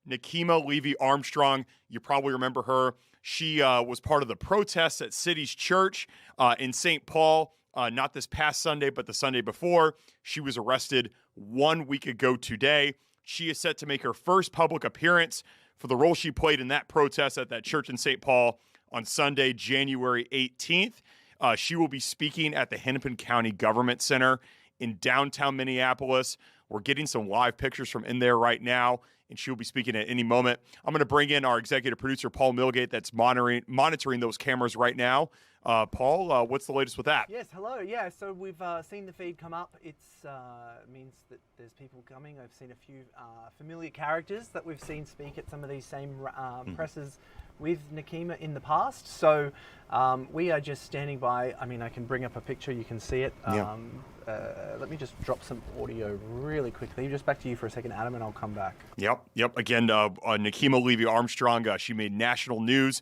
Nekima Levy Armstrong. You probably remember her. She was part of the protests at City's Church in St. Paul, not this past Sunday, but the Sunday before. She was arrested 1 week ago today. She is set to make her first public appearance for the role she played in that protest at that church in St. Paul on Sunday, January 18th. She will be speaking at the Hennepin County Government Center in downtown Minneapolis. We're getting some live pictures from in there right now, and she will be speaking at any moment. I'm going to bring in our executive producer, Paul Milgate, that's monitoring those cameras right now. Paul, what's the latest with that? Yes, hello. Yeah, so we've seen the feed come up. It means that there's people coming. I've seen a few familiar characters that we've seen speak at some of these same presses with Nekima in the past. So we are just standing by. I mean, I can bring up a picture. You can see it. Yeah. Let me just drop some audio really quickly. Just back to you for a second, Adam, and I'll come back. Yep. Again, Nekima Levy Armstrong, she made national news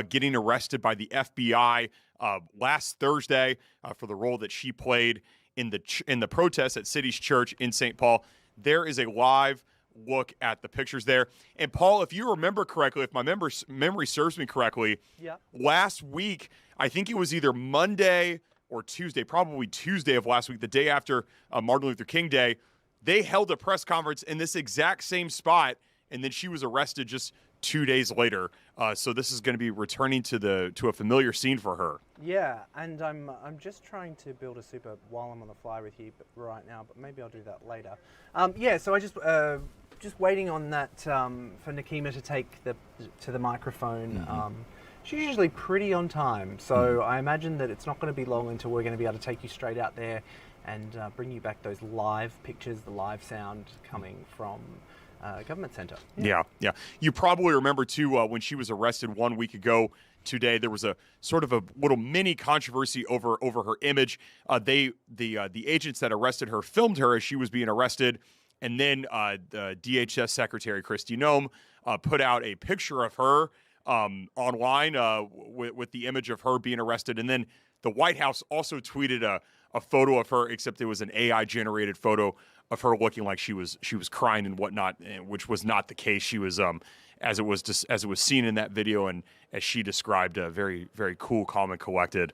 getting arrested by the FBI last Thursday for the role that she played in the protest at City's Church in St. Paul. There is a live look at the pictures there. And Paul, if you remember correctly, if my memory serves me correctly, last week, I think it was either Monday or Tuesday, probably Tuesday of last week, the day after Martin Luther King Day, they held a press conference in this exact same spot, and then she was arrested just 2 days later. So this is going to be returning to a familiar scene for her. Yeah, and I'm just trying to build a super while I'm on the fly with you right now, but maybe I'll do that later. So I just waiting on that for Nekima to take to the microphone. She's usually pretty on time, so I imagine that it's not going to be long until we're going to be able to take you straight out there and bring you back those live pictures, the live sound coming from Government Center. Yeah. You probably remember too when she was arrested 1 week ago today. There was a sort of a little mini controversy over her image. The agents that arrested her filmed her as she was being arrested, and then the DHS Secretary Kristi Noem put out a picture of her online with the image of her being arrested, and then the White House also tweeted a photo of her, except it was an AI generated photo of her looking like she was crying and whatnot, which was not the case. She was as it was seen in that video, and as she described, very, very cool, calm, and collected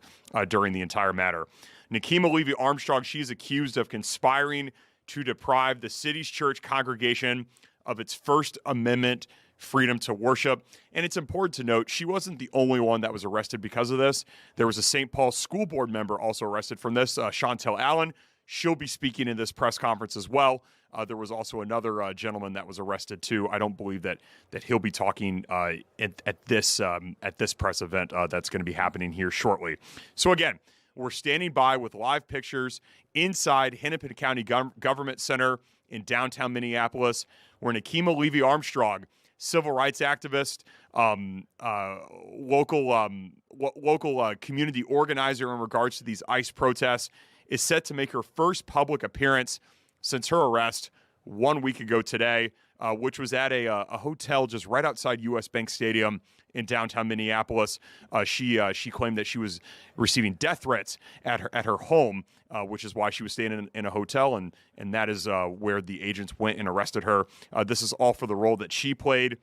during the entire matter. Nekima Levy Armstrong, she's accused of conspiring to deprive the City's Church congregation of its First Amendment freedom to worship. And it's important to note, she wasn't the only one that was arrested because of this. There was a St. Paul school board member also arrested from this, Chantel Allen. She'll be speaking in this press conference as well. There was also another gentleman that was arrested too. I don't believe that he'll be talking at this press event that's going to be happening here shortly. So again, we're standing by with live pictures inside Hennepin County Government Center in downtown Minneapolis, where Nekima Levy Armstrong, civil rights activist, local community organizer in regards to these ICE protests, is set to make her first public appearance since her arrest 1 week ago today, which was at a hotel just right outside U.S. Bank Stadium in downtown Minneapolis. She claimed that she was receiving death threats at her home, which is why she was staying in a hotel, and that is where the agents went and arrested her. This is all for the role that she played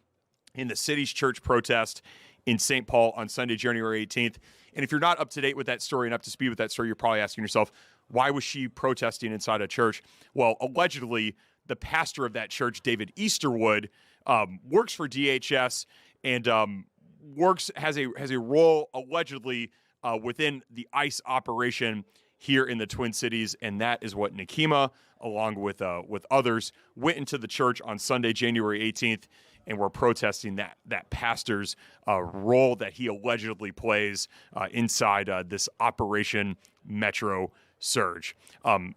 in the City's Church protest in St. Paul on Sunday, January 18th. And if you're not up to date with that story and up to speed with that story, you're probably asking yourself, why was she protesting inside a church? Well, allegedly, the pastor of that church, David Easterwood, works for DHS and has a role allegedly within the ICE operation here in the Twin Cities, and that is what Nekima, along with others, went into the church on Sunday, January 18th, and were protesting that pastor's role that he allegedly plays inside this Operation Metro Surge.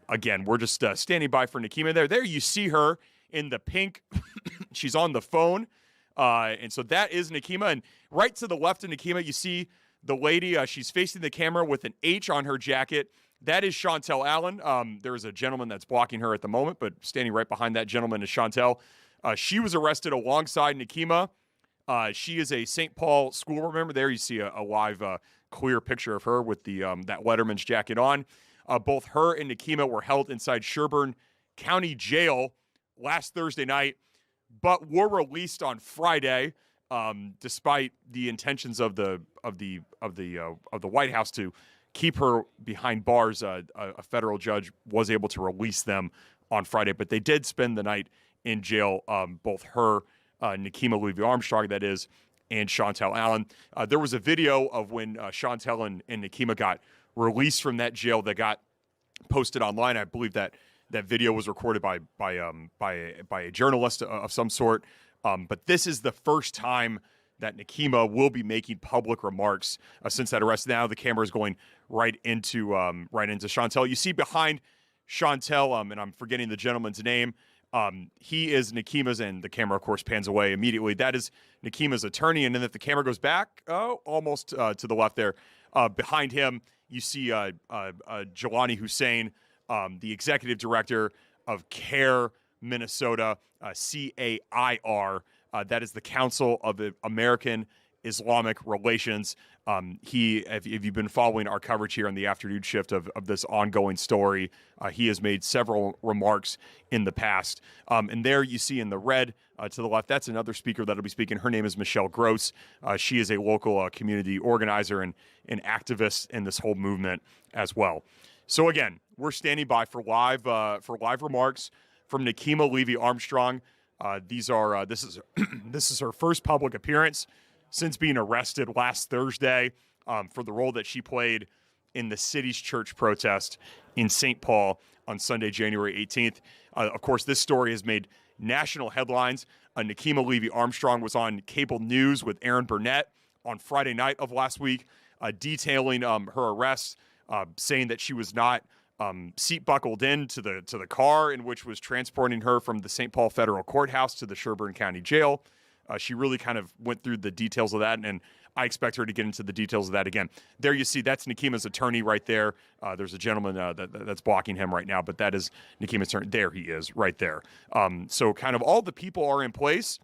Again, we're just standing by for Nekima there. There you see her in the pink. She's on the phone. And so that is Nekima. And right to the left of Nekima, you see the lady. She's facing the camera with an H on her jacket. That is Chantel Allen. There is a gentleman that's blocking her at the moment, but standing right behind that gentleman is Chantel. She was arrested alongside Nekima. She is a St. Paul school board member. There you see a live, clear picture of her with the that Letterman's jacket on. Both her and Nekima were held inside Sherburne County Jail last Thursday night but were released on Friday, despite the intentions of the White House to keep her behind bars. A federal judge was able to release them on Friday, but they did spend the night in jail. Both her, Nekima Levy Armstrong, that is, and Chantel Allen. There was a video of when Chantel and Nekima got released from that jail that got posted online. I believe that video was recorded by a journalist of some sort. But this is the first time that Nekima will be making public remarks since that arrest. Now the camera is going right into Chantel. You see behind Chantel, and I'm forgetting the gentleman's name. He is Nekima's, and the camera, of course, pans away immediately. That is Nekima's attorney, and then if the camera goes back, almost to the left there, behind him, you see Jelani Hussein, the executive director of CAIR Minnesota, CAIR. That is the Council of American Islamic Relations. If you've been following our coverage here on the afternoon shift of this ongoing story, he has made several remarks in the past. And there you see in the red to the left, that's another speaker that'll be speaking. Her name is Michelle Gross. She is a local community organizer and an activist in this whole movement as well. So again, we're standing by for live remarks from Nekima Levy Armstrong. This is her first public appearance since being arrested last Thursday for the role that she played in the city's church protest in St. Paul on Sunday, January 18th. Of course, this story has made national headlines. Nekima Levy Armstrong was on cable news with Aaron Burnett on Friday night of last week, detailing her arrest, saying that she was not seat buckled into the car in which was transporting her from the St. Paul Federal Courthouse to the Sherburne County Jail. She really kind of went through the details of that, and I expect her to get into the details of that again. There you see, that's Nekima's attorney right there. There's a gentleman that's blocking him right now, but that is Nekima's attorney. There he is, right there. So kind of all the people are in place,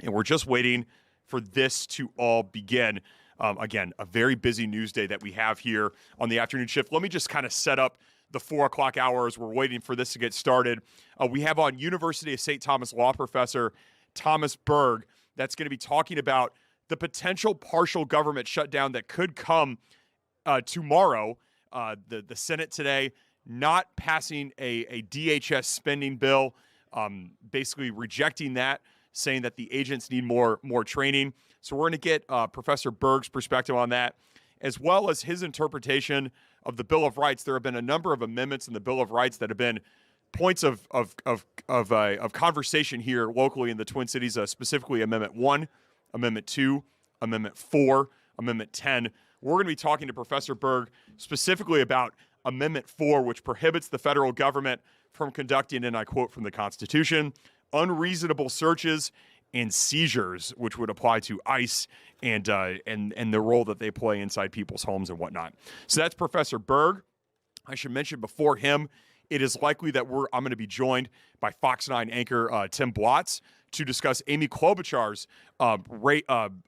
and we're just waiting for this to all begin. Again, a very busy news day that we have here on the afternoon shift. Let me just kind of set up the 4 o'clock hour as we're waiting for this to get started. We have on University of St. Thomas law professor Thomas Berg that's going to be talking about the potential partial government shutdown that could come tomorrow. The Senate today not passing a DHS spending bill, basically rejecting that, saying that the agents need more training. So we're going to get Professor Berg's perspective on that, as well as his interpretation of the Bill of Rights. There have been a number of amendments in the Bill of Rights that have been points of conversation here locally in the Twin Cities, specifically Amendment 1, Amendment 2, Amendment 4, Amendment 10. We're going to be talking to Professor Berg specifically about Amendment 4, which prohibits the federal government from conducting, and I quote from the Constitution, unreasonable searches and seizures, which would apply to ICE and the role that they play inside people's homes and whatnot. So that's Professor Berg. I should mention before him, it is likely that I'm going to be joined by Fox 9 anchor Tim Blotz to discuss Amy Klobuchar's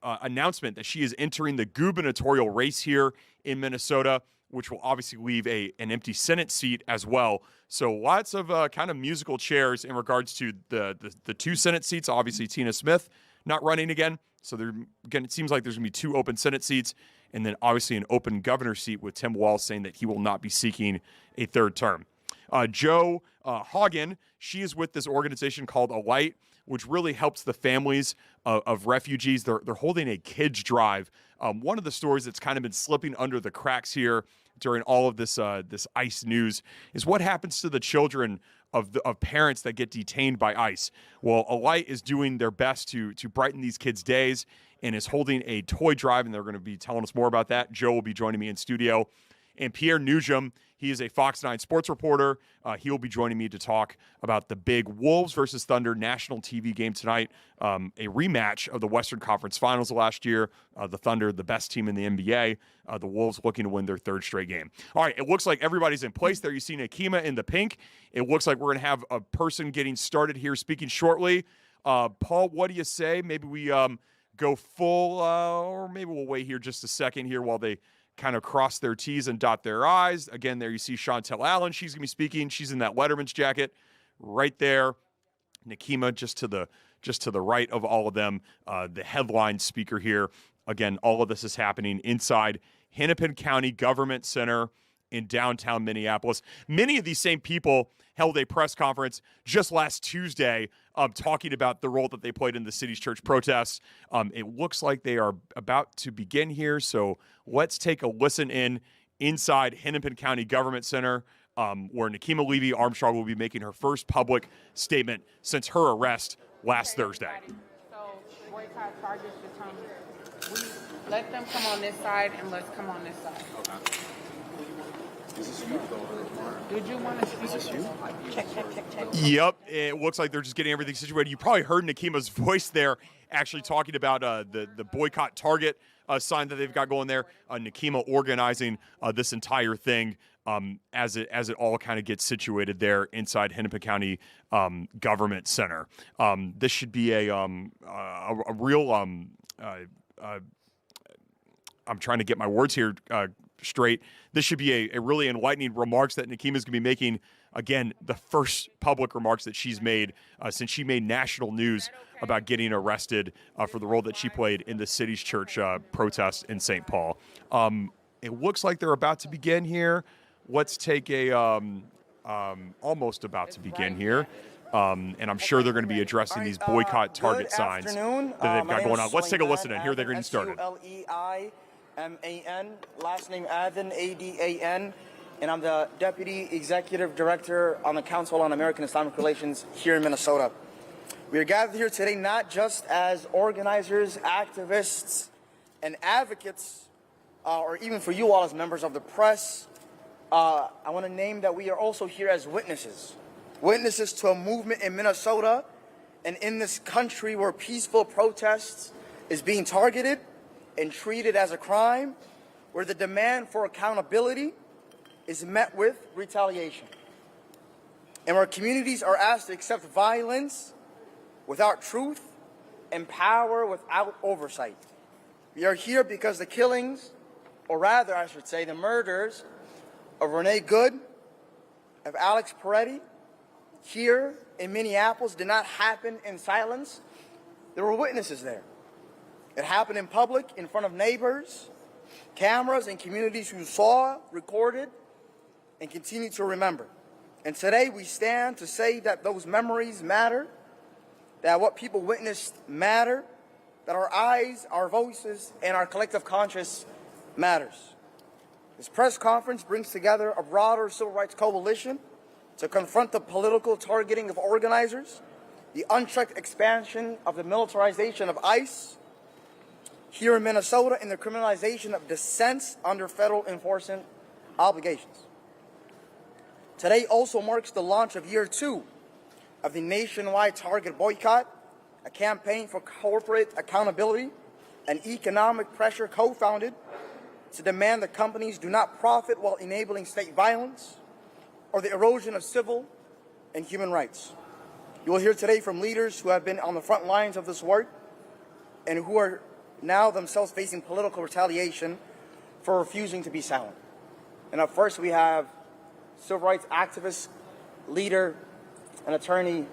announcement that she is entering the gubernatorial race here in Minnesota, which will obviously leave an empty Senate seat as well. So lots of kind of musical chairs in regards to the 2 Senate seats. Obviously, Tina Smith not running again. So again, it seems like there's going to be 2 open Senate seats, and then obviously an open governor seat with Tim Walz saying that he will not be seeking a 3rd term. Jo Hagen, she is with this organization called Alight, which really helps the families of refugees. They're holding a kids drive. One of the stories that's kind of been slipping under the cracks here during all of this ICE news is what happens to the children of parents that get detained by ICE. Well, Alight is doing their best to brighten these kids' days and is holding a toy drive, and they're going to be telling us more about that. Joe will be joining me in studio. And Pierre Nugent, he is a Fox 9 sports reporter. He will be joining me to talk about the big Wolves versus Thunder national TV game tonight, a rematch of the Western Conference Finals last year. The Thunder, the best team in the NBA. The Wolves looking to win their 3rd straight game. All right, it looks like everybody's in place there. You see Nekima in the pink. It looks like we're going to have a person getting started here speaking shortly. Paul, what do you say? Maybe we go full, or maybe we'll wait here just a second here while they kind of cross their T's and dot their I's. Again, there you see Chantel Allen. She's going to be speaking. She's in that Letterman's jacket right there. Nekima just to just to the right of all of them, the headline speaker here. Again, all of this is happening inside Hennepin County Government Center in downtown Minneapolis. Many of these same people held a press conference just last Tuesday talking about the role that they played in the city's church protests. It looks like they are about to begin here, so let's take a listen inside Hennepin County Government Center, where Nekima Levy Armstrong will be making her first public statement since her arrest last Thursday. So boycott charges determined. Let them come on this side and let's come on this side. Okay. Is this you? Did you want to speak? Is this you? Check. Yep. It looks like they're just getting everything situated. You probably heard Nekima's voice there actually talking about the boycott Target sign that they've got going there. Nekima organizing this entire thing as it all kind of gets situated there inside Hennepin County Government Center. This should be a real I'm trying to get my words here straight. This should be a really enlightening remarks that Nekima is going to be making. Again, the first public remarks that she's made since she made national news about getting arrested for the role that she played in the city's church protest in St. Paul. It looks like they're about to begin here. Let's take almost about to begin here. And I'm sure they're going to be addressing these boycott Target signs that they've got going on. Let's take a listen in. Here they're getting started. Suleiman, last name Adan, Adan, and I'm the Deputy Executive Director on the Council on American Islamic Relations here in Minnesota. We are gathered here today not just as organizers, activists, and advocates, or even for you all as members of the press. I want to name that we are also here as witnesses. Witnesses to a movement in Minnesota and in this country where peaceful protests is being targeted and treated as a crime, where the demand for accountability is met with retaliation, and where communities are asked to accept violence without truth and power without oversight. We are here because the killings, or rather I should say the murders, of Renee Good, of Alex Peretti, here in Minneapolis did not happen in silence. There were witnesses there. It happened in public, in front of neighbors, cameras, and communities who saw, recorded, and continue to remember. And today we stand to say that those memories matter, that what people witnessed matter, that our eyes, our voices, and our collective conscience matters. This press conference brings together a broader civil rights coalition to confront the political targeting of organizers, the unchecked expansion of the militarization of ICE here in Minnesota, and the criminalization of dissent under federal enforcement obligations. Today also marks the launch of year 2 of the nationwide Target boycott, a campaign for corporate accountability and economic pressure co-founded to demand that companies do not profit while enabling state violence or the erosion of civil and human rights. You will hear today from leaders who have been on the front lines of this work and who are now themselves facing political retaliation for refusing to be silent. And up first we have civil rights activist, leader, and attorney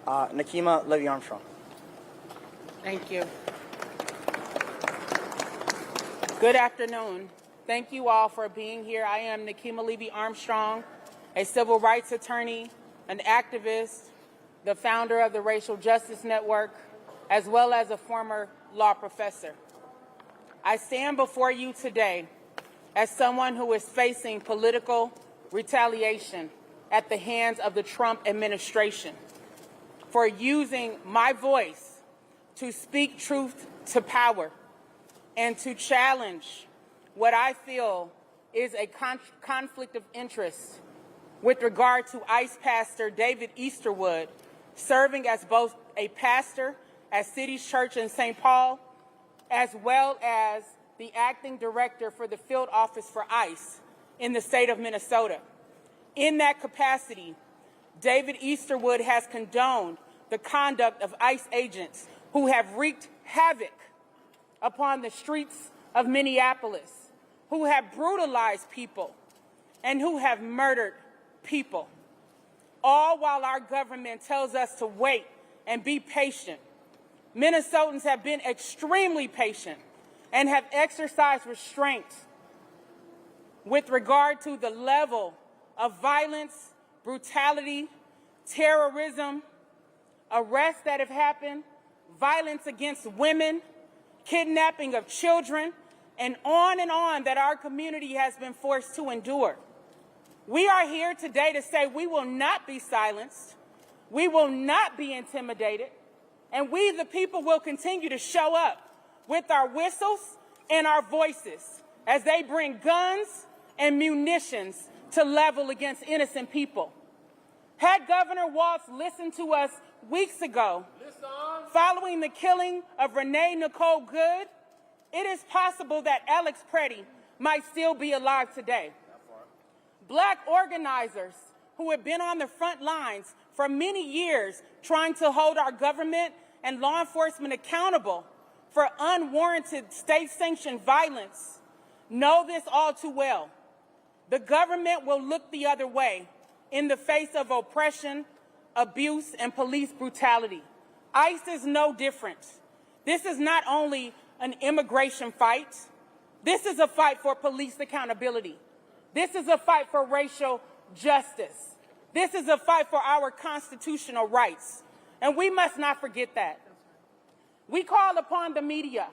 Nekima Levy Armstrong. Thank you. Good afternoon. Thank you all for being here. I am Nekima Levy Armstrong, a civil rights attorney, an activist, the founder of the Racial Justice Network, as well as a former law professor. I stand before you today as someone who is facing political retaliation at the hands of the Trump administration for using my voice to speak truth to power and to challenge what I feel is a conflict of interest with regard to ICE pastor David Easterwood serving as both a pastor at City's Church in St. Paul, as well as the acting director for the field office for ICE in the state of Minnesota. In that capacity, David Easterwood has condoned the conduct of ICE agents who have wreaked havoc upon the streets of Minneapolis, who have brutalized people, and who have murdered people, all while our government tells us to wait and be patient Minnesotans have been extremely patient and have exercised restraint with regard to the level of violence, brutality, terrorism, arrests that have happened, violence against women, kidnapping of children, and on that our community has been forced to endure. We are here today to say we will not be silenced, we will not be intimidated, and we, the people, will continue to show up with our whistles and our voices as they bring guns and munitions to level against innocent people. Had Governor Walz listened to us weeks ago, following the killing of Renee Nicole Good, it is possible that Alex Preddy might still be alive today. Black organizers who have been on the front lines for many years trying to hold our government and law enforcement accountable for unwarranted state-sanctioned violence know this all too well. The government will look the other way in the face of oppression, abuse, and police brutality. ICE is no different. This is not only an immigration fight. This is a fight for police accountability. This is a fight for racial justice. This is a fight for our constitutional rights. And we must not forget that. We call upon the media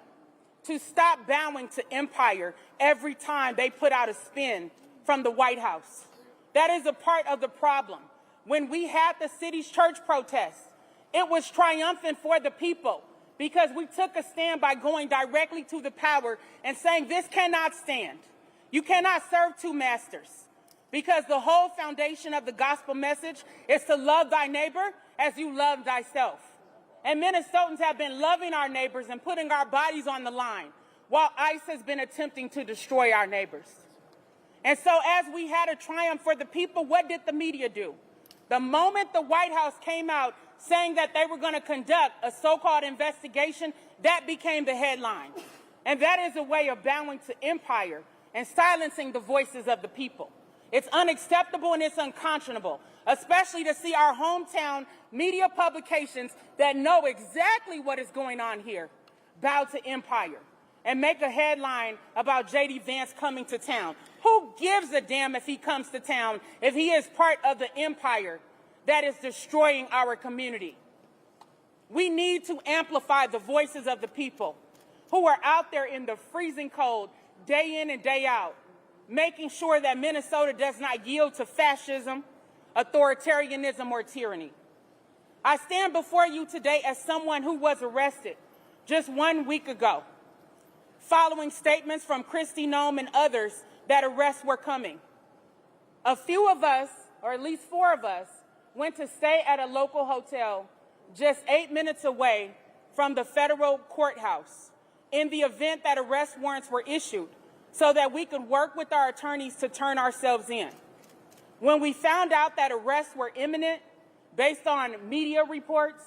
to stop bowing to empire every time they put out a spin from the White House. That is a part of the problem. When we had the city's church protests, it was triumphant for the people because we took a stand by going directly to the power and saying this cannot stand. You cannot serve two masters, because the whole foundation of the gospel message is to love thy neighbor as you love thyself. And Minnesotans have been loving our neighbors and putting our bodies on the line, while ICE has been attempting to destroy our neighbors. And so as we had a triumph for the people, what did the media do? The moment the White House came out saying that they were going to conduct a so-called investigation, that became the headline. And that is a way of bowing to empire and silencing the voices of the people. It's unacceptable and it's unconscionable, especially to see our hometown media publications that know exactly what is going on here bow to empire and make a headline about J.D. Vance coming to town. Who gives a damn if he comes to town if he is part of the empire that is destroying our community? We need to amplify the voices of the people who are out there in the freezing cold, day in and day out, making sure that Minnesota does not yield to fascism, authoritarianism, or tyranny. I stand before you today as someone who was arrested just 1 week ago, following statements from Kristi Noem and others that arrests were coming. A few of us, or at least 4 of us, went to stay at a local hotel just 8 minutes away from the federal courthouse in the event that arrest warrants were issued so that we could work with our attorneys to turn ourselves in. When we found out that arrests were imminent based on media reports,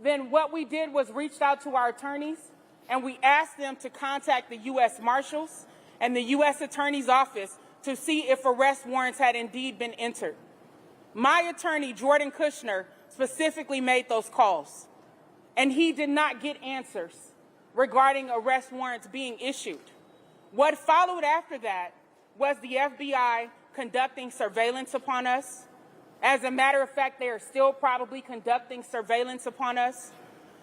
then what we did was reached out to our attorneys and we asked them to contact the U.S. Marshals and the U.S. Attorney's Office to see if arrest warrants had indeed been entered. My attorney, Jordan Kushner, specifically made those calls, and he did not get answers regarding arrest warrants being issued. What followed after that was the FBI conducting surveillance upon us. As a matter of fact, they are still probably conducting surveillance upon us.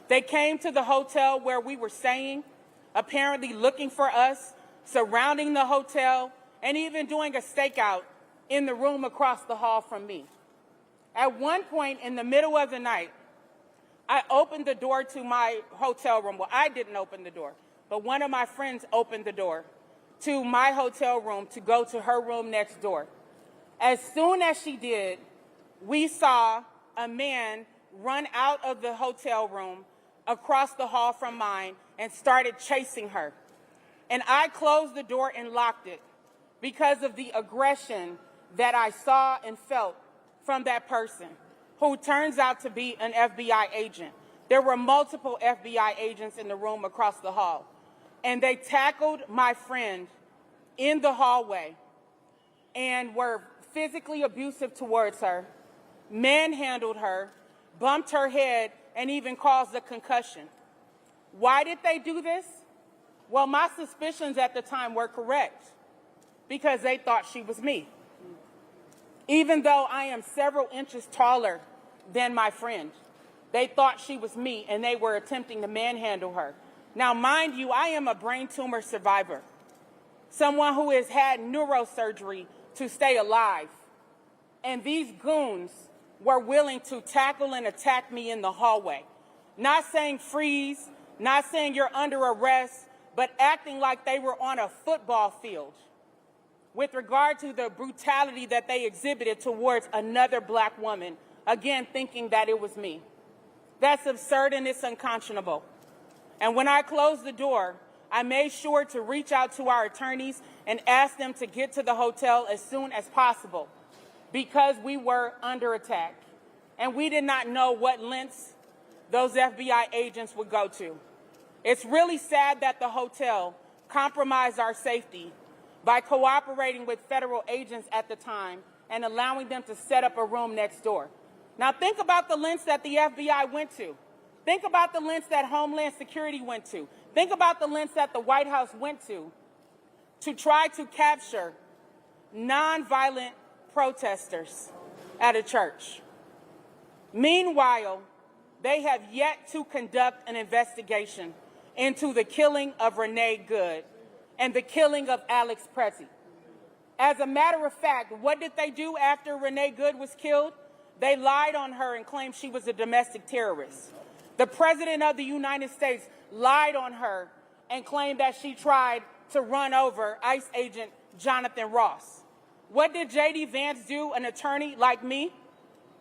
They came to the hotel where we were staying, apparently looking for us, surrounding the hotel, and even doing a stakeout in the room across the hall from me. At one point in the middle of the night, I opened the door to my hotel room. Well, I didn't open the door, but one of my friends opened the door to my hotel room to go to her room next door. As soon as she did, we saw a man run out of the hotel room across the hall from mine and started chasing her. And I closed the door and locked it because of the aggression that I saw and felt from that person, who turns out to be an FBI agent. There were multiple FBI agents in the room across the hall. And they tackled my friend in the hallway and were physically abusive towards her, manhandled her, bumped her head, and even caused a concussion. Why did they do this? Well, my suspicions at the time were correct, because they thought she was me. Even though I am several inches taller than my friend, they thought she was me, and they were attempting to manhandle her. Now, mind you, I am a brain tumor survivor, someone who has had neurosurgery to stay alive. And these goons were willing to tackle and attack me in the hallway, not saying freeze, not saying you're under arrest, but acting like they were on a football field with regard to the brutality that they exhibited towards another black woman, again, thinking that it was me. That's absurd and it's unconscionable. And when I closed the door, I made sure to reach out to our attorneys and ask them to get to the hotel as soon as possible, because we were under attack. And we did not know what lengths those FBI agents would go to. It's really sad that the hotel compromised our safety by cooperating with federal agents at the time and allowing them to set up a room next door. Now think about the lengths that the FBI went to. Think about the lengths that Homeland Security went to. Think about the lengths that the White House went to try to capture nonviolent protesters at a church. Meanwhile, they have yet to conduct an investigation into the killing of Renee Good and the killing of Alex Prezi. As a matter of fact, what did they do after Renee Good was killed? They lied on her and claimed she was a domestic terrorist. The President of the United States lied on her and claimed that she tried to run over ICE agent Jonathan Ross. What did J.D. Vance do, an attorney like me?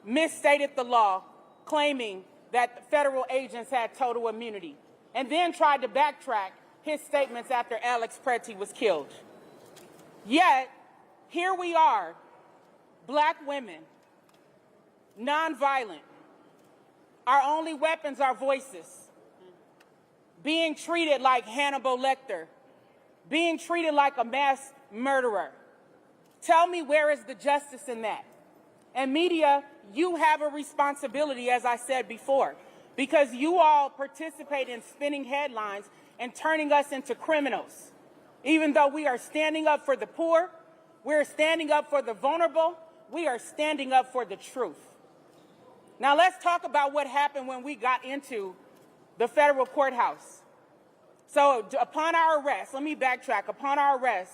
Misstated the law, claiming that federal agents had total immunity, and then tried to backtrack his statements after Alex Prezi was killed. Yet, here we are, black women, nonviolent. Our only weapons are voices, being treated like Hannibal Lecter, being treated like a mass murderer. Tell me, where is the justice in that? And media, you have a responsibility, as I said before, because you all participate in spinning headlines and turning us into criminals. Even though we are standing up for the poor, we're standing up for the vulnerable, we are standing up for the truth. Now let's talk about what happened when we got into the federal courthouse. So upon our arrest, let me backtrack. Upon our arrest,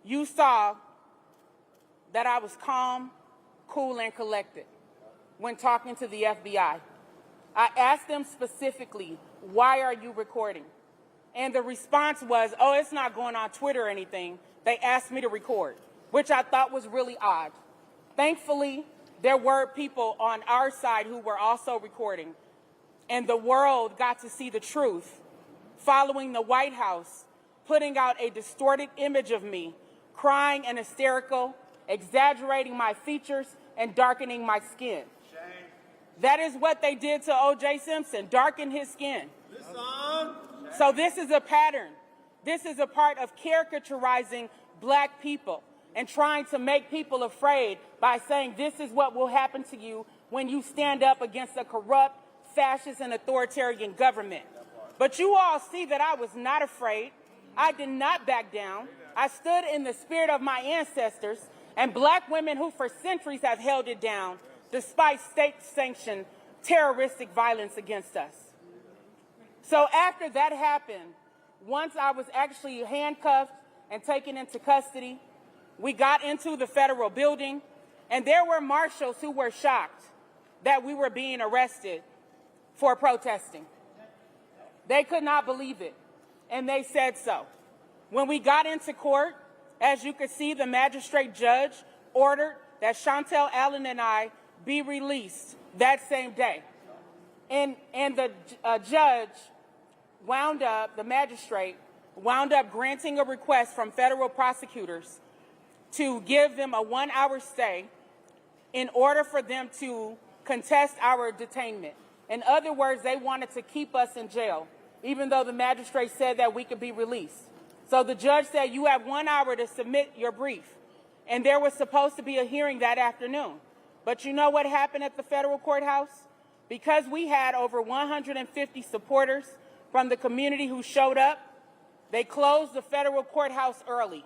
you saw that I was calm, cool, and collected when talking to the FBI. I asked them specifically, why are you recording? And the response was, oh, it's not going on Twitter or anything. They asked me to record, which I thought was really odd. Thankfully, there were people on our side who were also recording, and the world got to see the truth following the White House putting out a distorted image of me, crying and hysterical, exaggerating my features, and darkening my skin. Shame. That is what they did to O.J. Simpson, darken his skin. So this is a pattern. This is a part of caricaturizing black people and trying to make people afraid by saying this is what will happen to you when you stand up against a corrupt, fascist, and authoritarian government. But you all see that I was not afraid. I did not back down. I stood in the spirit of my ancestors and black women who for centuries have held it down despite state-sanctioned terroristic violence against us. So after that happened, once I was actually handcuffed and taken into custody, we got into the federal building, and there were marshals who were shocked that we were being arrested for protesting. They could not believe it, and they said so. When we got into court, as you could see, the magistrate judge ordered that Chantel Allen and I be released that same day. And the judge the magistrate wound up granting a request from federal prosecutors to give them a 1-hour stay in order for them to contest our detainment. In other words, they wanted to keep us in jail, even though the magistrate said that we could be released. So the judge said, you have 1 hour to submit your brief. And there was supposed to be a hearing that afternoon. But you know what happened at the federal courthouse? Because we had over 150 supporters from the community who showed up, they closed the federal courthouse early.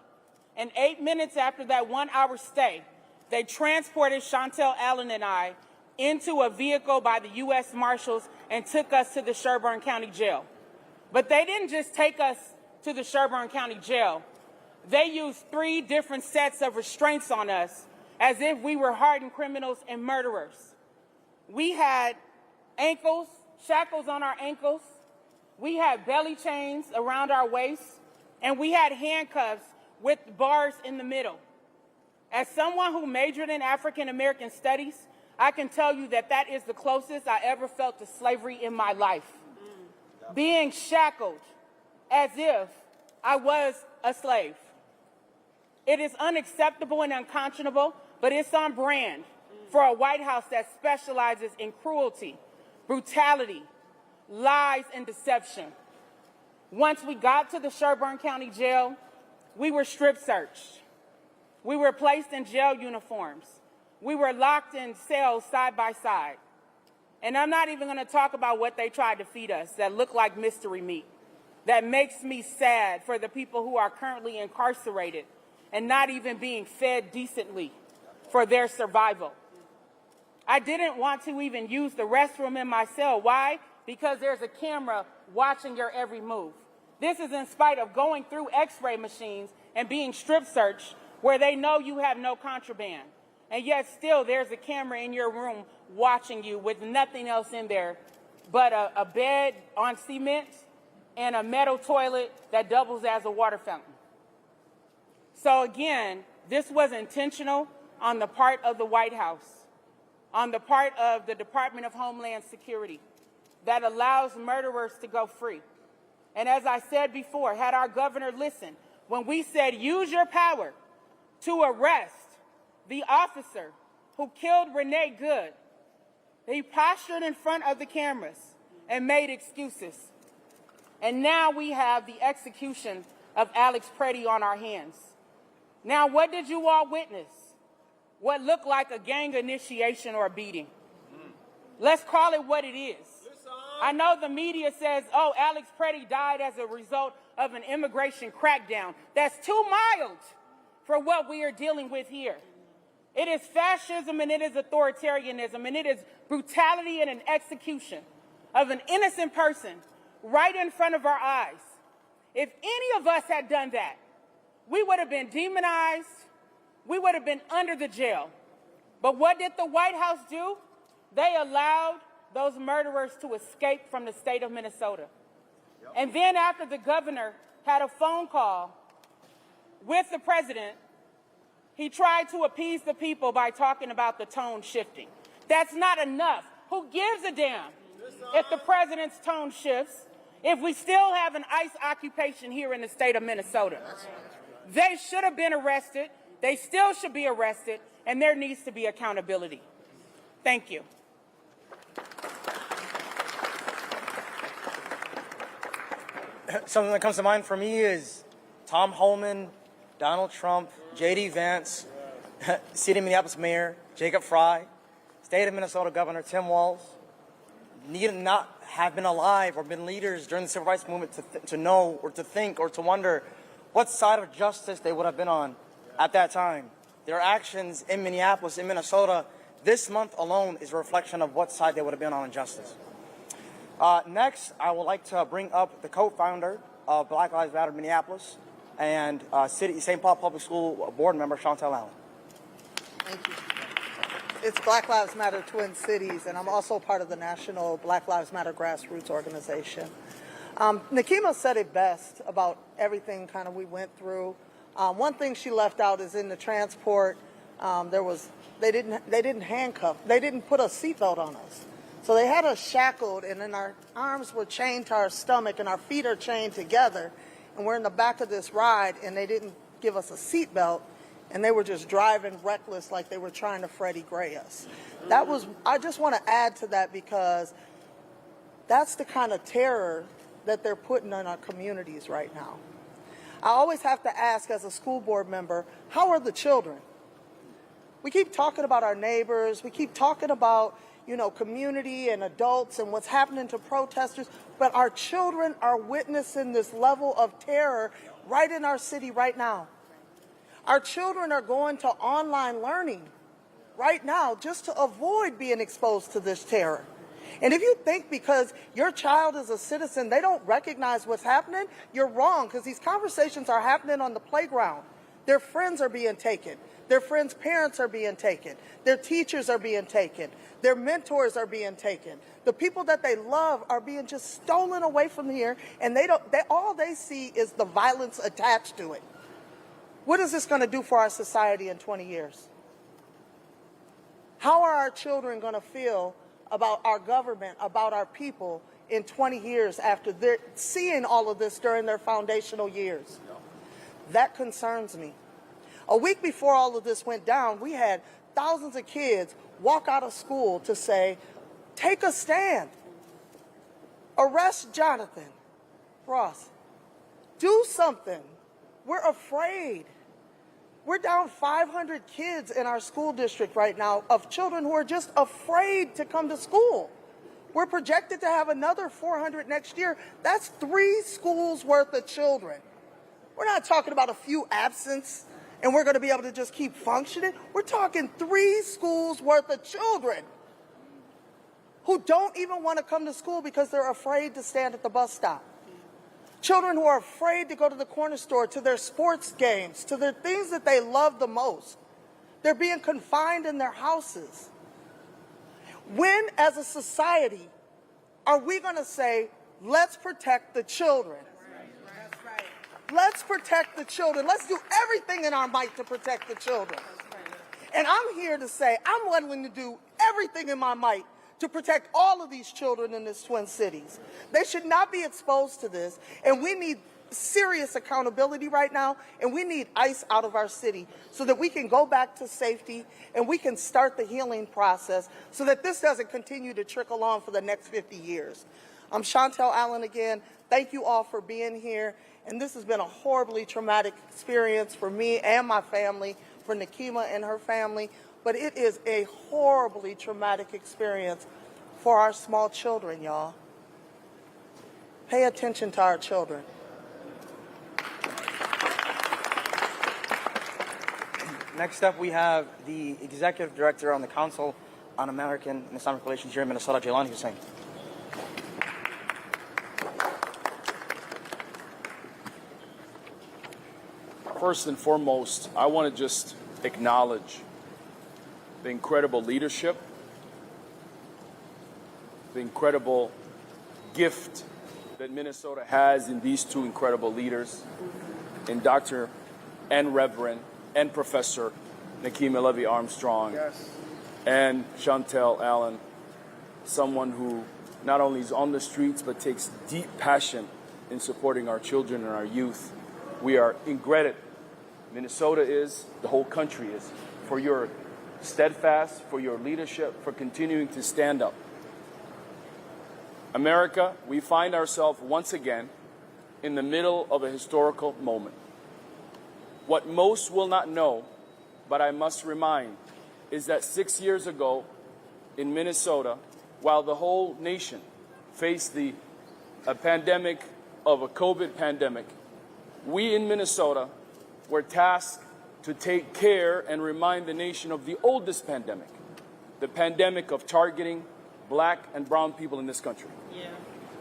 And 8 minutes after that 1-hour stay, they transported Chantel Allen and I into a vehicle by the U.S. Marshals and took us to the Sherburne County Jail. But they didn't just take us to the Sherburne County Jail. They used 3 different sets of restraints on us as if we were hardened criminals and murderers. We had ankles, shackles on our ankles. We had belly chains around our waists, and we had handcuffs with bars in the middle. As someone who majored in African American studies, I can tell you that that is the closest I ever felt to slavery in my life. Being shackled as if I was a slave. It is unacceptable and unconscionable, but it's on brand for a White House that specializes in cruelty, brutality, lies, and deception. Once we got to the Sherburne County Jail, we were strip searched. We were placed in jail uniforms. We were locked in cells side by side. And I'm not even going to talk about what they tried to feed us that looked like mystery meat. That makes me sad for the people who are currently incarcerated and not even being fed decently for their survival. I didn't want to even use the restroom in my cell. Why? Because there's a camera watching your every move. This is in spite of going through x-ray machines and being strip searched where they know you have no contraband. And yet still there's a camera in your room watching you with nothing else in there but a bed on cement and a metal toilet that doubles as a water fountain. So again, this was intentional on the part of the White House, on the part of the Department of Homeland Security, that allows murderers to go free. And as I said before, had our governor listened, when we said use your power to arrest the officer who killed Renee Good, he postured in front of the cameras and made excuses. And now we have the execution of Alex Preddy on our hands. Now, what did you all witness? What looked like a gang initiation or a beating. Let's call it what it is. I know the media says, oh, Alex Preddy died as a result of an immigration crackdown. That's too mild for what we are dealing with here. It is fascism and it is authoritarianism and it is brutality and an execution of an innocent person right in front of our eyes. If any of us had done that, we would have been demonized. We would have been under the jail. But what did the White House do? They allowed those murderers to escape from the state of Minnesota. And then after the governor had a phone call with the president, he tried to appease the people by talking about the tone shifting. That's not enough. Who gives a damn if the president's tone shifts, if we still have an ICE occupation here in the state of Minnesota? They should have been arrested. They still should be arrested, and there needs to be accountability. Thank you. Something that comes to mind for me is Tom Homan, Donald Trump, J.D. Vance, City of Minneapolis Mayor Jacob Fry, State of Minnesota Governor Tim Walz, need not have been alive or been leaders during the Civil Rights Movement to know or to think or to wonder what side of justice they would have been on at that time. Their actions in Minneapolis, in Minnesota, this month alone is a reflection of what side they would have been on in justice. Next, I would like to bring up the co-founder of Black Lives Matter Minneapolis and St. Paul Public School board member Chantel Allen. Thank you. It's Black Lives Matter Twin Cities, and I'm also part of the National Black Lives Matter Grassroots Organization. Nekima said it best about everything kind of we went through. One thing she left out is in the transport, they didn't handcuff, they didn't put a seatbelt on us. So they had us shackled, and then our arms were chained to our stomach, and our feet are chained together, and we're in the back of this ride, and they didn't give us a seatbelt, and they were just driving reckless like they were trying to Freddie Gray us. I just want to add to that because that's the kind of terror that they're putting on our communities right now. I always have to ask as a school board member, how are the children? We keep talking about our neighbors. We keep talking about, community and adults and what's happening to protesters, but our children are witnessing this level of terror right in our city right now. Our children are going to online learning right now just to avoid being exposed to this terror. And if you think because your child is a citizen, they don't recognize what's happening, you're wrong, because these conversations are happening on the playground. Their friends are being taken. Their friends' parents are being taken. Their teachers are being taken. Their mentors are being taken. The people that they love are being just stolen away from here, and all they see is the violence attached to it. What is this going to do for our society in 20 years? How are our children going to feel about our government, about our people in 20 years after they're seeing all of this during their foundational years? That concerns me. A week before all of this went down, we had thousands of kids walk out of school to say, take a stand. Arrest Jonathan Ross. Do something. We're afraid. We're down 500 kids in our school district right now of children who are just afraid to come to school. We're projected to have another 400 next year. That's 3 schools worth of children. We're not talking about a few absence and we're going to be able to just keep functioning. We're talking 3 schools worth of children who don't even want to come to school because they're afraid to stand at the bus stop. Children who are afraid to go to the corner store, to their sports games, to their things that they love the most. They're being confined in their houses. When, as a society, are we going to say, let's protect the children? That's right. Let's protect the children. Let's do everything in our might to protect the children. And I'm here to say I'm willing to do everything in my might to protect all of these children in these Twin Cities. They should not be exposed to this, and we need serious accountability right now, and we need ICE out of our city so that we can go back to safety and we can start the healing process so that this doesn't continue to trickle on for the next 50 years. I'm Chantel Allen again. Thank you all for being here, and this has been a horribly traumatic experience for me and my family, for Nekima and her family. But it is a horribly traumatic experience for our small children, y'all. Pay attention to our children. Next up, we have the Executive Director on the Council on American and Islamic Relations here in Minnesota, Jailani Hussain. First and foremost, I want to just acknowledge the incredible leadership, the incredible gift that Minnesota has in these 2 incredible leaders, in Dr. and Reverend and Professor Nekima Levy Armstrong, and Chantel Allen, someone who not only is on the streets but takes deep passion in supporting our children and our youth. We are indebted, Minnesota is, the whole country is, for your steadfast, for your leadership, for continuing to stand up. America, we find ourselves once again in the middle of a historical moment. What most will not know, but I must remind, is that 6 years ago in Minnesota, while the whole nation faced a pandemic of a COVID pandemic, we in Minnesota were tasked to take care and remind the nation of the oldest pandemic, the pandemic of targeting black and brown people in this country. Yeah.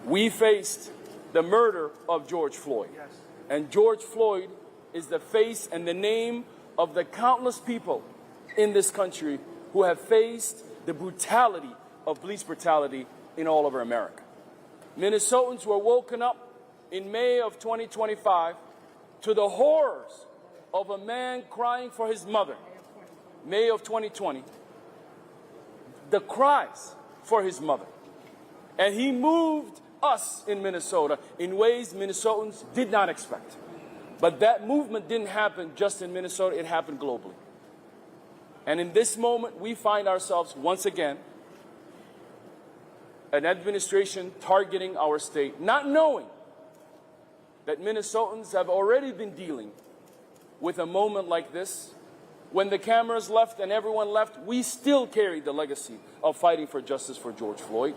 We faced the murder of George Floyd. Yes. And George Floyd is the face and the name of the countless people in this country who have faced the brutality of police brutality in all over America. Minnesotans were woken up in May of 2025 to the horrors of a man crying for his mother. May of 2020, the cries for his mother. And he moved us in Minnesota in ways Minnesotans did not expect. But that movement didn't happen just in Minnesota, it happened globally. And in this moment, we find ourselves once again, an administration targeting our state, not knowing that Minnesotans have already been dealing with a moment like this when the cameras left and everyone left, we still carried the legacy of fighting for justice for George Floyd.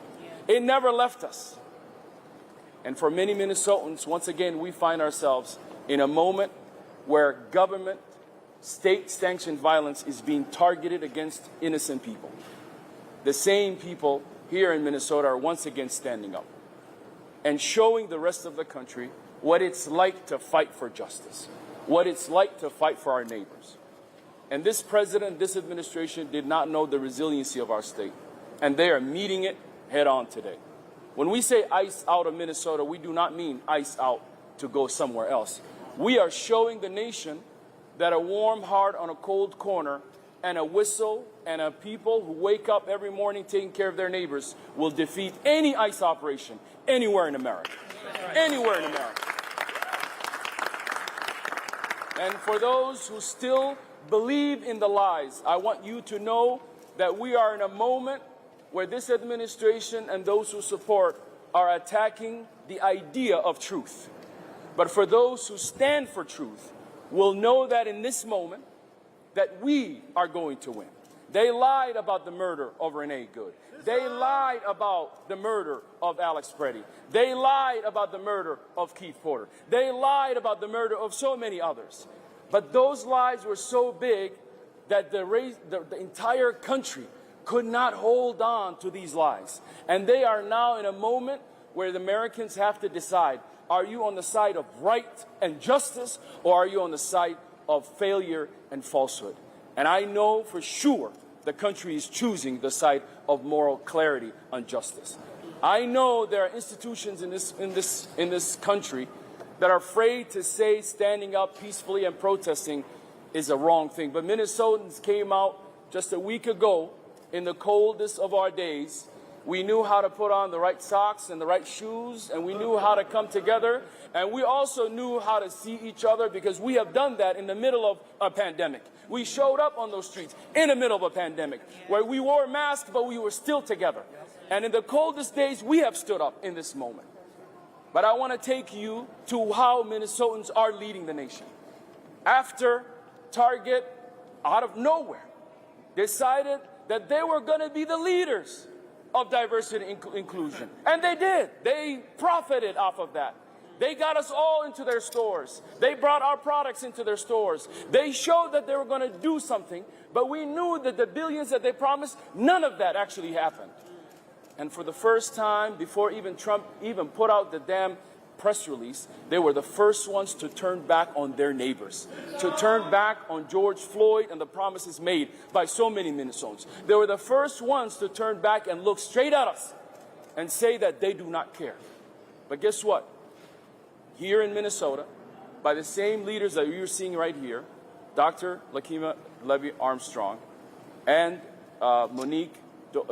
It never left us. And for many Minnesotans, once again, we find ourselves in a moment where government, state-sanctioned violence is being targeted against innocent people. The same people here in Minnesota are once again standing up and showing the rest of the country what it's like to fight for justice, what it's like to fight for our neighbors. And this president, this administration did not know the resiliency of our state, and they are meeting it head on today. When we say ICE out of Minnesota, we do not mean ICE out to go somewhere else. We are showing the nation that a warm heart on a cold corner and a whistle and a people who wake up every morning taking care of their neighbors will defeat any ICE operation anywhere in America. Anywhere in America. And for those who still believe in the lies, I want you to know that we are in a moment where this administration and those who support are attacking the idea of truth. But for those who stand for truth, will know that in this moment, that we are going to win. They lied about the murder of Renee Good. They lied about the murder of Alex Preddy. They lied about the murder of Keith Porter. They lied about the murder of so many others. But those lies were so big that the entire country could not hold on to these lies. And they are now in a moment where the Americans have to decide, are you on the side of right and justice, or are you on the side of failure and falsehood? And I know for sure the country is choosing the side of moral clarity and justice. I know there are institutions in this country that are afraid to say standing up peacefully and protesting is a wrong thing. But Minnesotans came out just a week ago in the coldest of our days. We knew how to put on the right socks and the right shoes, and we knew how to come together, and we also knew how to see each other, because we have done that in the middle of a pandemic. We showed up on those streets in the middle of a pandemic where we wore masks, but we were still together. And in the coldest days, we have stood up in this moment. But I want to take you to how Minnesotans are leading the nation. After Target, out of nowhere, decided that they were going to be the leaders of diversity and inclusion. And they did. They profited off of that. They got us all into their stores. They brought our products into their stores. They showed that they were going to do something, but we knew that the billions that they promised, none of that actually happened. And for the first time, before even Trump even put out the damn press release, they were the first ones to turn back on their neighbors, to turn back on George Floyd and the promises made by so many Minnesotans. They were the first ones to turn back and look straight at us and say that they do not care. But guess what? Here in Minnesota, by the same leaders that you're seeing right here, Dr. Nekima Levy Armstrong and Monique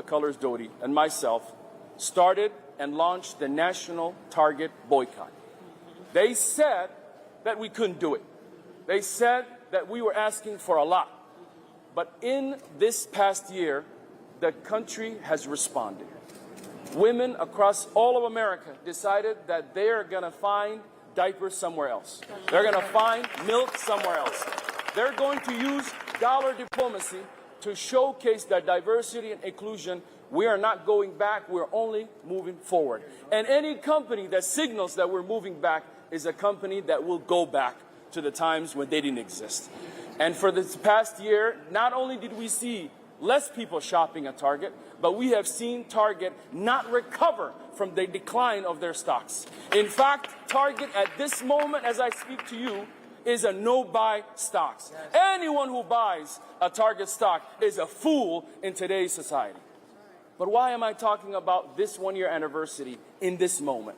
Colors Doty and myself started and launched the national Target boycott. They said that we couldn't do it. They said that we were asking for a lot. But in this past year, the country has responded. Women across all of America decided that they are going to find diapers somewhere else. They're going to find milk somewhere else. They're going to use dollar diplomacy to showcase that diversity and inclusion. We are not going back, we're only moving forward. And any company that signals that we're moving back is a company that will go back to the times when they didn't exist. And for this past year, not only did we see less people shopping at Target, but we have seen Target not recover from the decline of their stocks. In fact, Target at this moment, as I speak to you, is a no-buy stocks. Anyone who buys a Target stock is a fool in today's society. But why am I talking about this one-year anniversary in this moment?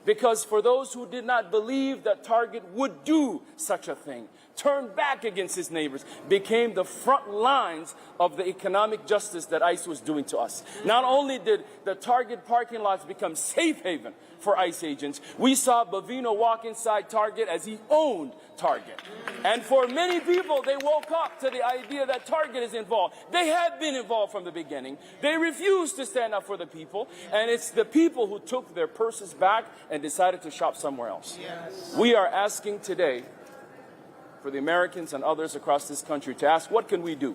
Because for those who did not believe that Target would do such a thing, turned back against his neighbors, became the front lines of the economic justice that ICE was doing to us. Not only did the Target parking lots become safe haven for ICE agents, we saw Bovino walk inside Target as he owned Target. And for many people, they woke up to the idea that Target is involved. They had been involved from the beginning. They refused to stand up for the people, and it's the people who took their purses back and decided to shop somewhere else. Yes. We are asking today for the Americans and others across this country to ask, what can we do?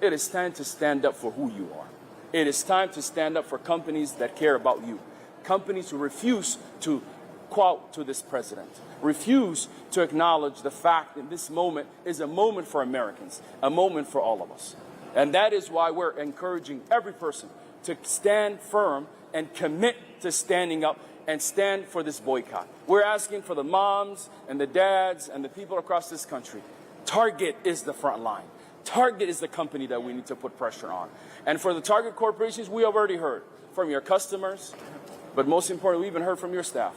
It is time to stand up for who you are. It is time to stand up for companies that care about you. Companies who refuse to quote to this president, refuse to acknowledge the fact that this moment is a moment for Americans, a moment for all of us. And that is why we're encouraging every person to stand firm and commit to standing up and stand for this boycott. We're asking for the moms and the dads and the people across this country. Target is the front line. Target is the company that we need to put pressure on. And for the Target corporations, we have already heard from your customers, but most importantly, we even heard from your staff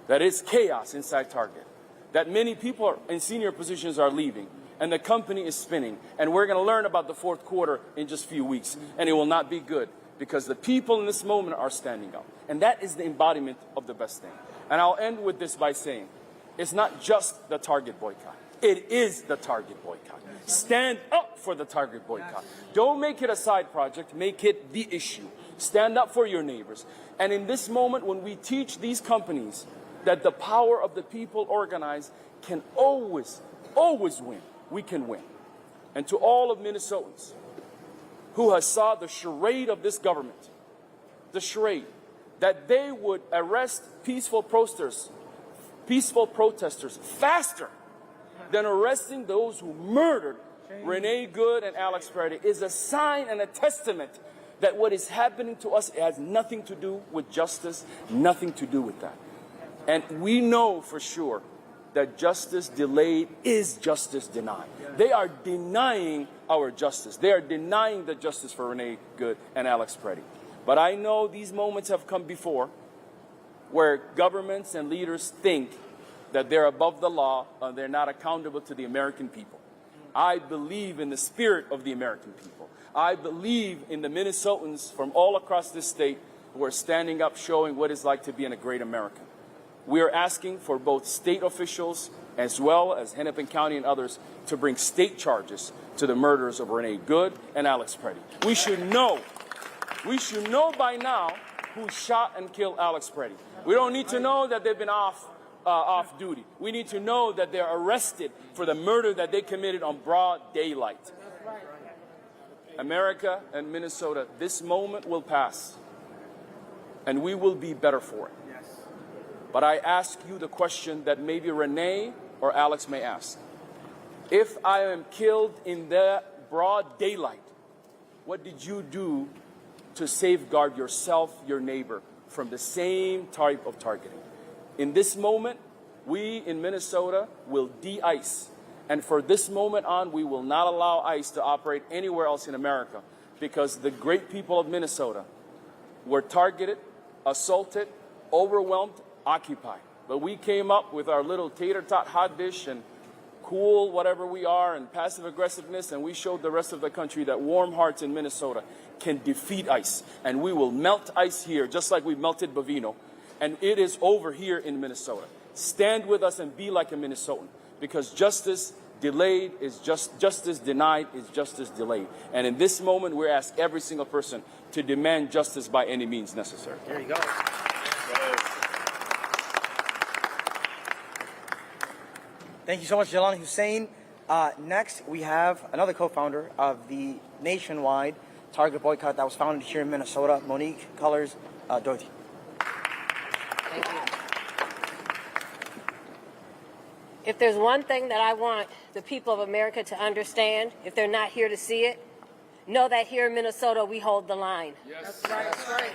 that it's chaos inside Target, that many people in senior positions are leaving, and the company is spinning. And we're going to learn about the fourth quarter in just a few weeks, and it will not be good because the people in this moment are standing up. And that is the embodiment of the best thing. And I'll end with this by saying, it's not just the Target boycott. It is the Target boycott. Stand up for the Target boycott. Don't make it a side project. Make it the issue. Stand up for your neighbors. And in this moment, when we teach these companies that the power of the people organized can always, always win, we can win. And to all of Minnesotans who has saw the charade of this government, the charade, that they would arrest peaceful protesters faster than arresting those who murdered Renee Good and Alex Peretti is a sign and a testament that what is happening to us has nothing to do with justice, nothing to do with that. And we know for sure that justice delayed is justice denied. They are denying our justice. They are denying the justice for Renee Good and Alex Peretti. But I know these moments have come before where governments and leaders think that they're above the law and they're not accountable to the American people. I believe in the spirit of the American people. I believe in the Minnesotans from all across this state who are standing up showing what it's like to be in a great America. We are asking for both state officials as well as Hennepin County and others to bring state charges to the murders of Renee Good and Alex Peretti. We should know by now who shot and killed Alex Peretti. We don't need to know that they've been off duty. We need to know that they're arrested for the murder that they committed on broad daylight. America and Minnesota, this moment will pass, and we will be better for it. But I ask you the question that maybe Renee or Alex may ask. If I am killed in the broad daylight, what did you do to safeguard yourself, your neighbor, from the same type of targeting? In this moment, we in Minnesota will de-ice. And for this moment on, we will not allow ICE to operate anywhere else in America because the great people of Minnesota were targeted, assaulted, overwhelmed, occupied. But we came up with our little tater-tot hot dish and cool whatever we are and passive aggressiveness, and we showed the rest of the country that warm hearts in Minnesota can defeat ICE. And we will melt ICE here just like we melted Bovino. And it is over here in Minnesota. Stand with us and be like a Minnesotan, because justice delayed is justice denied is justice delayed. And in this moment, we ask every single person to demand justice by any means necessary. There you go. Thank you so much, Jelani Hussein. Next, we have another co-founder of the nationwide Target boycott that was founded here in Minnesota, Monique Colors, Dorothy. Thank you. If there's one thing that I want the people of America to understand, if they're not here to see it, know that here in Minnesota, we hold the line. Yes. That's right. That's right.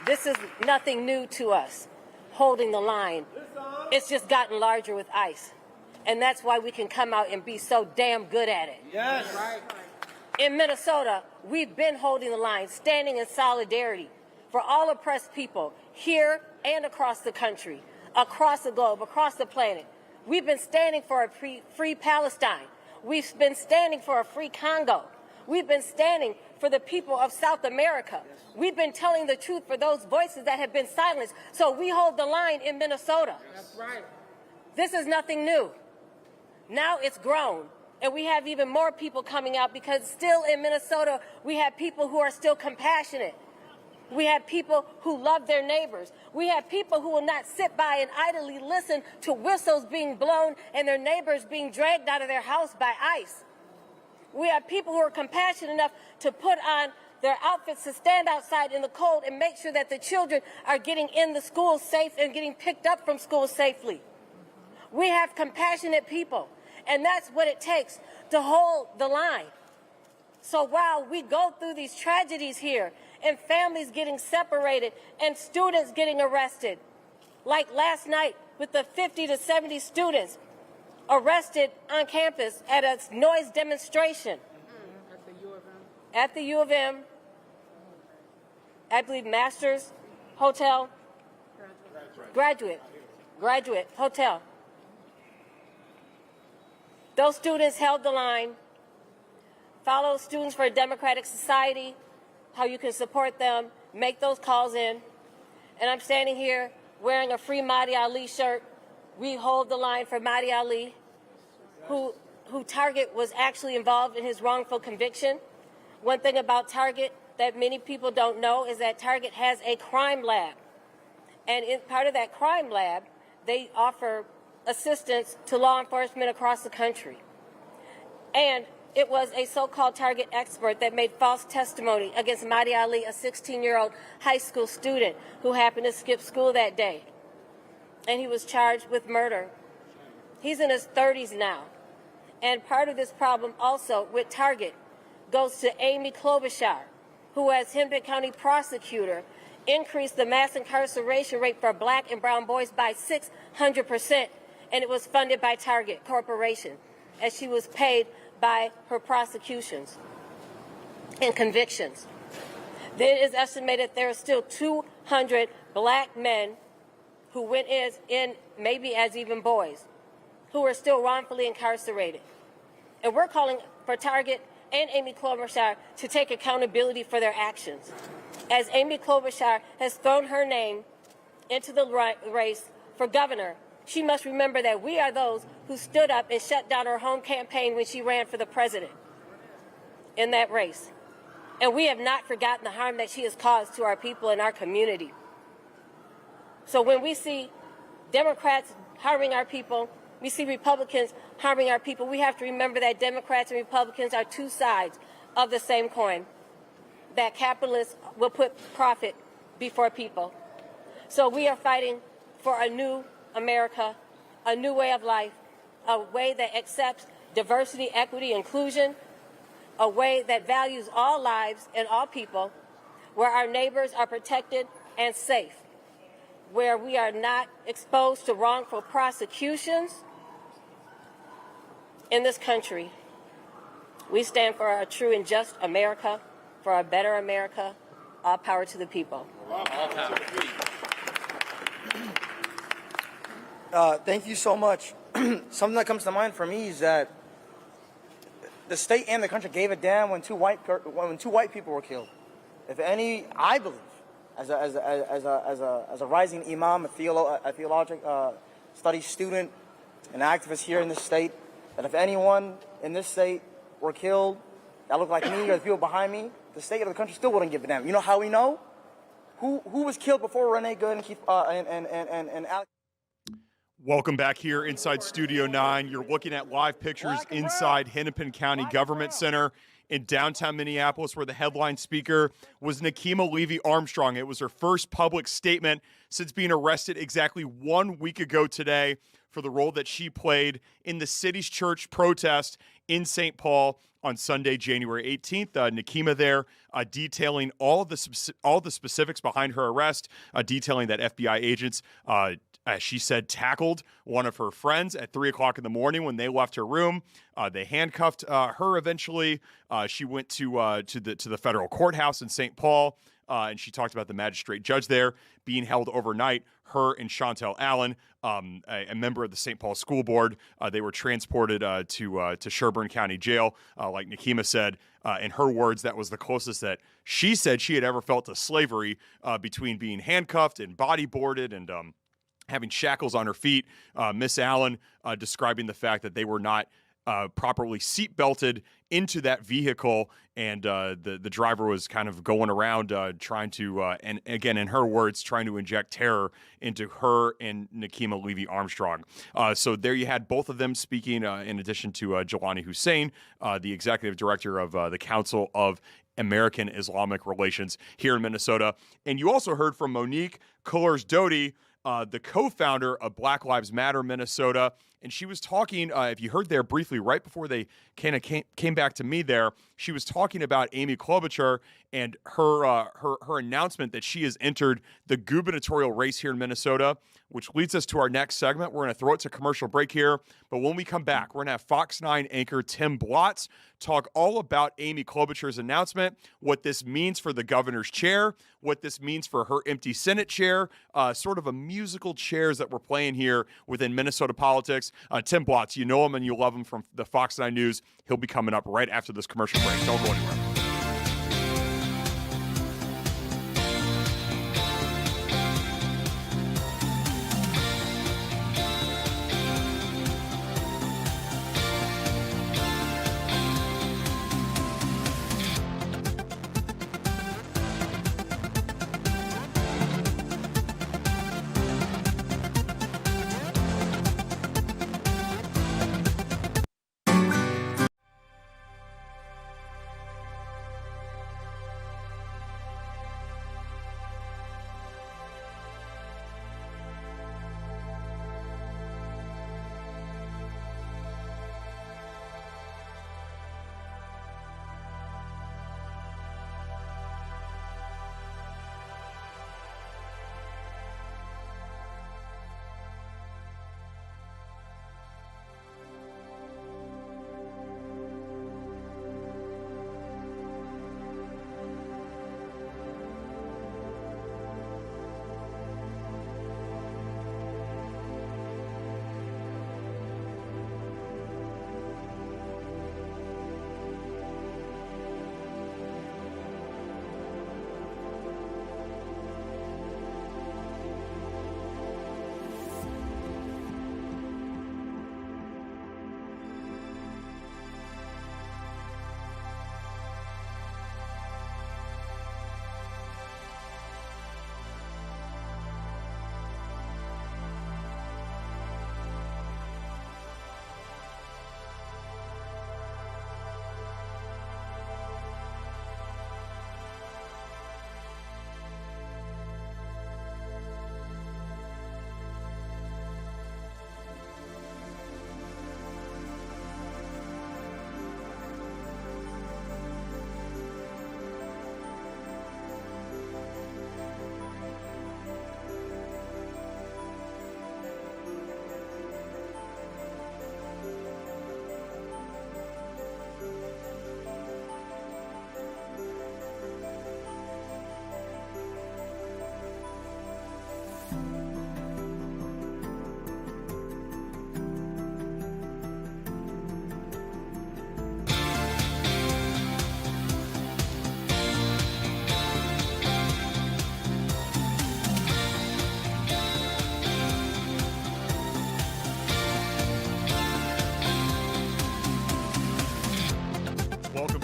This is nothing new to us, holding the line. It's just gotten larger with ICE. And that's why we can come out and be so damn good at it. Yes. That's right. In Minnesota, we've been holding the line, standing in solidarity for all oppressed people here and across the country, across the globe, across the planet. We've been standing for a free Palestine. We've been standing for a free Congo. We've been standing for the people of South America. We've been telling the truth for those voices that have been silenced. So we hold the line in Minnesota. That's right. This is nothing new. Now it's grown. And we have even more people coming out because still in Minnesota, we have people who are still compassionate. We have people who love their neighbors. We have people who will not sit by and idly listen to whistles being blown and their neighbors being dragged out of their house by ICE. We have people who are compassionate enough to put on their outfits to stand outside in the cold and make sure that the children are getting in the school safe and getting picked up from school safely. We have compassionate people, and that's what it takes to hold the line. So while we go through these tragedies here, and families getting separated, and students getting arrested, like last night with the 50 to 70 students arrested on campus at a noise demonstration at the U of M, I believe Masters Hotel, Graduate Hotel. Those students held the line. Follow Students for a Democratic Society, how you can support them, make those calls in. And I'm standing here wearing a Free Mahdi Ali shirt. We hold the line for Mahdi Ali, who Target was actually involved in his wrongful conviction. One thing about Target that many people don't know is that Target has a crime lab. And in part of that crime lab, they offer assistance to law enforcement across the country. And it was a so-called Target expert that made false testimony against Mahdi Ali, a 16-year-old high school student who happened to skip school that day. And he was charged with murder. He's in his 30s now. And part of this problem also with Target goes to Amy Klobuchar, who as Hennepin County prosecutor increased the mass incarceration rate for black and brown boys by 600%, and it was funded by Target Corporation, as she was paid by her prosecutions and convictions. Then it is estimated there are still 200 black men who went in maybe as even boys, who are still wrongfully incarcerated. And we're calling for Target and Amy Klobuchar to take accountability for their actions, as Amy Klobuchar has thrown her name into the race for governor. She must remember that we are those who stood up and shut down her home campaign when she ran for the president in that race. And we have not forgotten the harm that she has caused to our people and our community. So when we see Democrats harming our people, we see Republicans harming our people, we have to remember that Democrats and Republicans are two sides of the same coin, that capitalists will put profit before people. So we are fighting for a new America, a new way of life, a way that accepts diversity, equity, inclusion, a way that values all lives and all people, where our neighbors are protected and safe, where we are not exposed to wrongful prosecutions in this country. We stand for a true and just America, for a better America. All power to the people. All power. Thank you so much. Something that comes to mind for me is that the state and the country gave a damn when two white people were killed. If any, I believe, as a rising imam, a theologic studies student, an activist here in this state, that if anyone in this state were killed that looked like me or the people behind me, the state or the country still wouldn't give a damn. You know how we know? Who was killed before Renee Good and Keith and Alex? Welcome back here inside Studio 9. You're looking at live pictures inside Hennepin County Government Center in downtown Minneapolis, where the headline speaker was Nekima Levy Armstrong. It was her first public statement since being arrested exactly 1 week ago today for the role that she played in the city's church protest in St. Paul on Sunday, January 18th. Nekima there detailing all the specifics behind her arrest, detailing that FBI agents as she said, tackled one of her friends at 3 o'clock in the morning when they left her room. They handcuffed her eventually. She went to the federal courthouse in St. Paul, and she talked about the magistrate judge there being held overnight. Her and Chantel Allen, a member of the St. Paul School Board, they were transported to Sherburne County Jail. Like Nekima said, in her words, that was the closest that she said she had ever felt to slavery, between being handcuffed and bodyboarded and having shackles on her feet. Miss Allen describing the fact that they were not properly seat belted into that vehicle, and the driver was kind of going around trying to, and again, in her words, trying to inject terror into her and Nekima Levy Armstrong. So there you had both of them speaking, in addition to Jelani Hussein, the executive director of the Council of American Islamic Relations here in Minnesota. And you also heard from Monique Cullors-Doty, the co-founder of Black Lives Matter Minnesota. And she was talking, if you heard there briefly, right before they kind of came back to me there, she was talking about Amy Klobuchar and her announcement that she has entered the gubernatorial race here in Minnesota, which leads us to our next segment. We're going to throw it to commercial break here. But when we come back, we're going to have Fox 9 anchor Tim Blotz talk all about Amy Klobuchar's announcement, what this means for the governor's chair, what this means for her empty Senate chair, sort of a musical chairs that we're playing here within Minnesota politics. Tim Blotz, you know him and you love him from the Fox 9 News. He'll be coming up right after this commercial break. Don't go anywhere.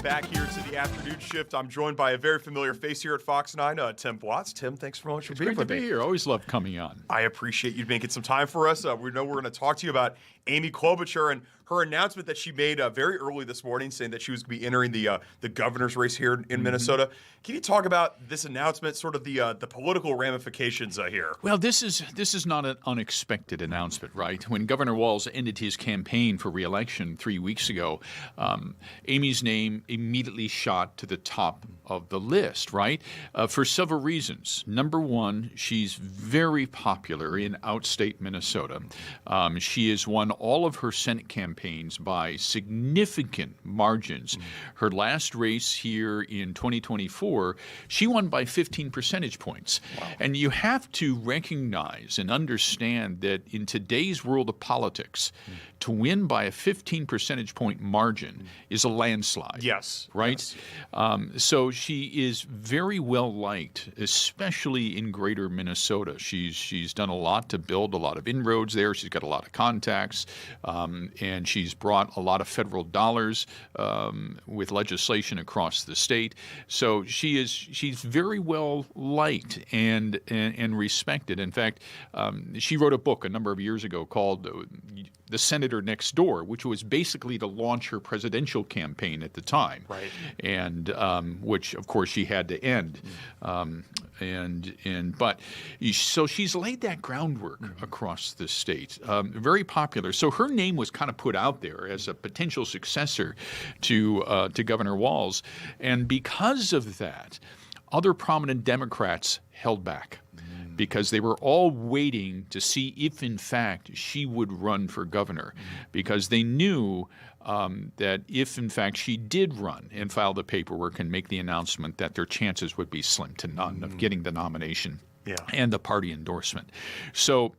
Back here to the afternoon shift. I'm joined by a very familiar face here at Fox 9, Tim Blotz. Tim, thanks very much for being with me. Great to be here. Always love coming on. I appreciate you making some time for us. We know we're going to talk to you about Amy Klobuchar and her announcement that she made very early this morning, saying that she was going to be entering the governor's race here in Minnesota. Can you talk about this announcement, sort of the political ramifications here? Well, this is not an unexpected announcement, right? When Governor Walz ended his campaign for re-election 3 weeks ago, Amy's name immediately shot to the top of the list, right? For several reasons. Number one, she's very popular in outstate Minnesota. She has won all of her Senate campaigns by significant margins. Her last race here in 2024, she won by 15 percentage points. Wow. And you have to recognize and understand that in today's world of politics, to win by a 15 percentage point margin is a landslide. Yes. Right? Yes. So she is very well liked, especially in greater Minnesota. She's done a lot to build a lot of inroads there. She's got a lot of contacts, and she's brought a lot of federal dollars with legislation across the state. So she's very well liked and respected. In fact, she wrote a book a number of years ago called The Senator Next Door, which was basically to launch her presidential campaign at the time. Right. And which, of course, she had to end. But so she's laid that groundwork across the state. Very popular. So her name was kind of put out there as a potential successor to Governor Walz. And because of that, other prominent Democrats held back, because they were all waiting to see if, in fact, she would run for governor, because they knew that if, in fact, she did run and file the paperwork and make the announcement, that their chances would be slim to none of getting the nomination and the party endorsement. So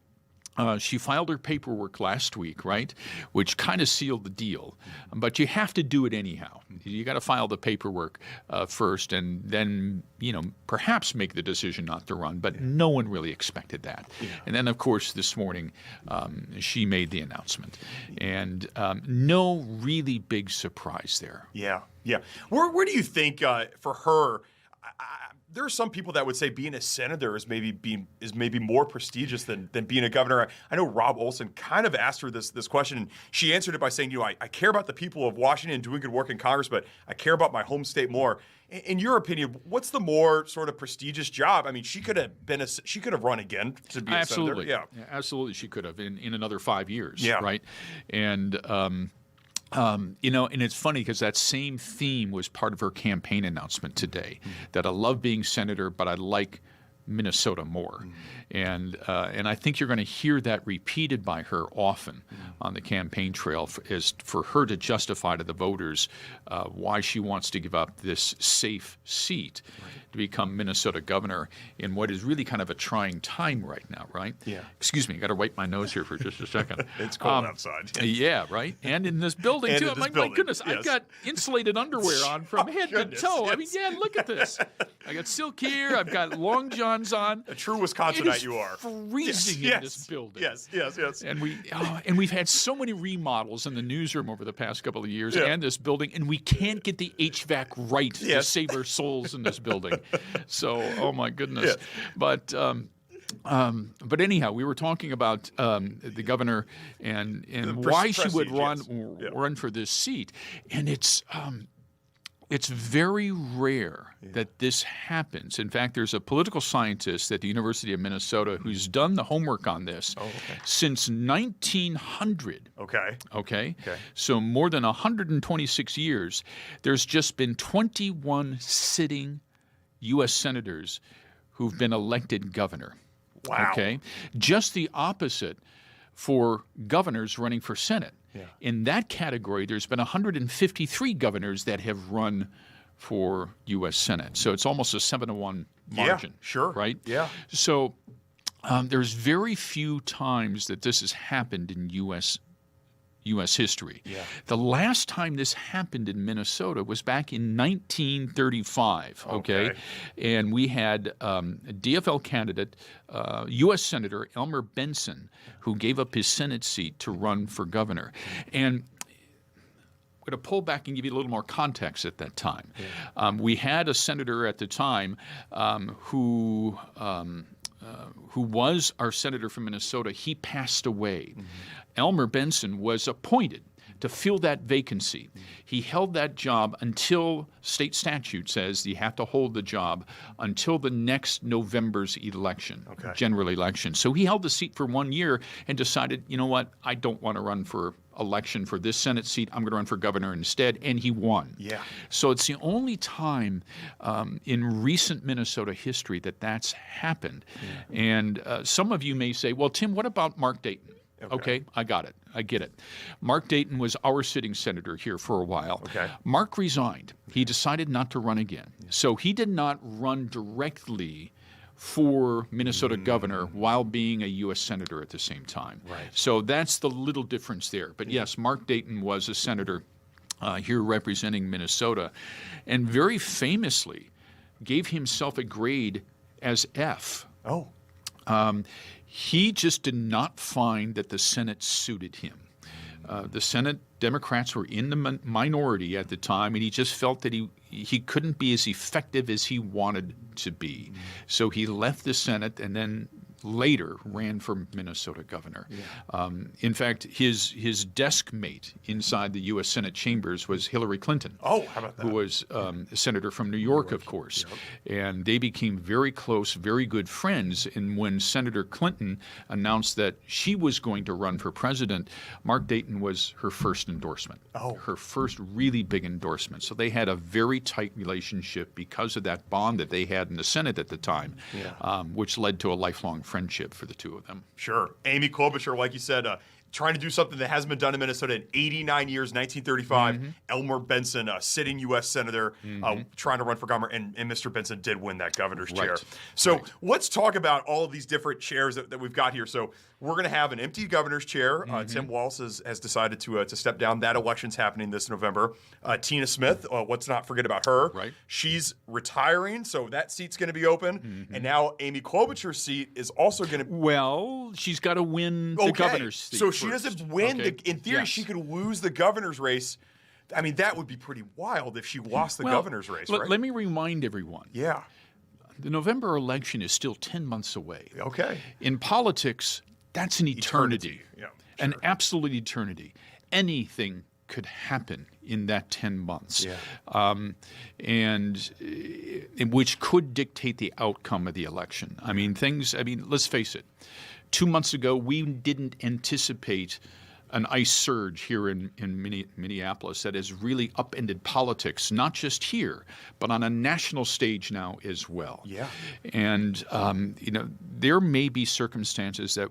she filed her paperwork last week, right, which kind of sealed the deal. But you have to do it anyhow. You got to file the paperwork first, and then, perhaps make the decision not to run. But no one really expected that. And then, of course, this morning she made the announcement, and no really big surprise there. Yeah. Where do you think for her? There are some people that would say being a senator is maybe more prestigious than being a governor. I know Rob Olson kind of asked her this question, and she answered it by saying, I care about the people of Washington doing good work in Congress, but I care about my home state more. In your opinion, what's the more sort of prestigious job? I mean, she could have run again to be a senator. Yeah, absolutely, she could have in another 5 years. Yeah. Right, and. And it's funny because that same theme was part of her campaign announcement today, that I love being senator, but I like Minnesota more. And I think you're going to hear that repeated by her often on the campaign trail for her to justify to the voters why she wants to give up this safe seat to become Minnesota governor in what is really kind of a trying time right now, right? Yeah. Excuse me, I got to wipe my nose here for just a second. It's cold outside. Yeah, right. And in this building, And too. in this My building, goodness, yes. I've got insulated underwear on from head goodness, to toe. yes. I mean, look at this. I got silk here. I've got long johns on. A true Wisconsinite you are. Freezing in this building. Yes. And we've had so many remodels in the newsroom over the past couple of years, and this building, and we can't get the HVAC right to save our souls in this building. So, oh my goodness. Yeah. But anyhow, we were talking about the governor and why she would run for this seat, and it's very rare that this happens. In fact, there's a political scientist at the University of Minnesota who's done the homework on this since 1900. Okay. So more than 126 years, there's just been 21 sitting U.S. senators who've been elected governor. Wow. Okay. Just the opposite for governors running for Senate. Yeah. In that category, there's been 153 governors that have run for U.S. Senate. So it's almost a 7-1 margin. Yeah, sure. Right? Yeah. So there's very few times that this has happened in U.S. history. Yeah. The last time this happened in Minnesota was back in 1935, okay? And we had a DFL candidate, U.S. Senator Elmer Benson, who gave up his Senate seat to run for governor. And I'm going to pull back and give you a little more context at that time. Yeah. We had a senator at the time who was our senator from Minnesota. He passed away. Elmer Benson was appointed to fill that vacancy. He held that job until state statute says you have to hold the job until the next November's election, general election. So he held the seat for 1 year and decided, you know what, I don't want to run for election for this Senate seat. I'm going to run for governor instead, and he won. Yeah. So it's the only time in recent Minnesota history that that's happened. Yeah. And some of you may say, well, Tim, what about Mark Dayton? Okay, I got it. I get it. Mark Dayton was our sitting senator here for a while. Mark resigned. He decided not to run again. So he did not run directly for Minnesota governor while being a U.S. senator at the same time. Right. So that's the little difference there. But yes, Mark Dayton was a senator here representing Minnesota, and very famously gave himself a grade as F. Oh. He just did not find that the Senate suited him. The Senate Democrats were in the minority at the time, and he just felt that he couldn't be as effective as he wanted to be. So he left the Senate and then later ran for Minnesota governor. In fact, his desk mate inside the U.S. Senate chambers was Hillary Clinton. Oh, how about that? Who was a senator from New York, of course. And they became very close, very good friends. And when Senator Clinton announced that she was going to run for president, Mark Dayton was her first endorsement. Oh. Her first really big endorsement. So they had a very tight relationship because of that bond that they had in the Senate at the time, which led to a lifelong friendship for the two of them. Sure. Amy Klobuchar, like you said, trying to do something that hasn't been done in Minnesota in 89 years, 1935. Elmer Benson, sitting U.S. senator, trying to run for governor, and Mr. Benson did win that governor's chair. So let's talk about all of these different chairs that we've got here. So we're going to have an empty governor's chair. Tim Walz has decided to step down. That election's happening this November. Tina Smith, let's not forget about her. Right. She's retiring, so that seat's going to be open. And now Amy Klobuchar's seat is also going to... Well, she's got to win the governor's seat. So she doesn't win. In theory, she could lose the governor's race. I mean, that would be pretty wild if she lost the governor's race, right? Let me remind everyone. Yeah. The November election is still 10 months away. Okay. In politics, that's an eternity. Yeah, An absolute eternity. Anything could happen in that 10 months, which could dictate the outcome of the election. I mean, let's face it. 2 months ago, we didn't anticipate an ICE surge here in Minneapolis that has really upended politics, not just here, but on a national stage now as well. Yeah. And, there may be circumstances that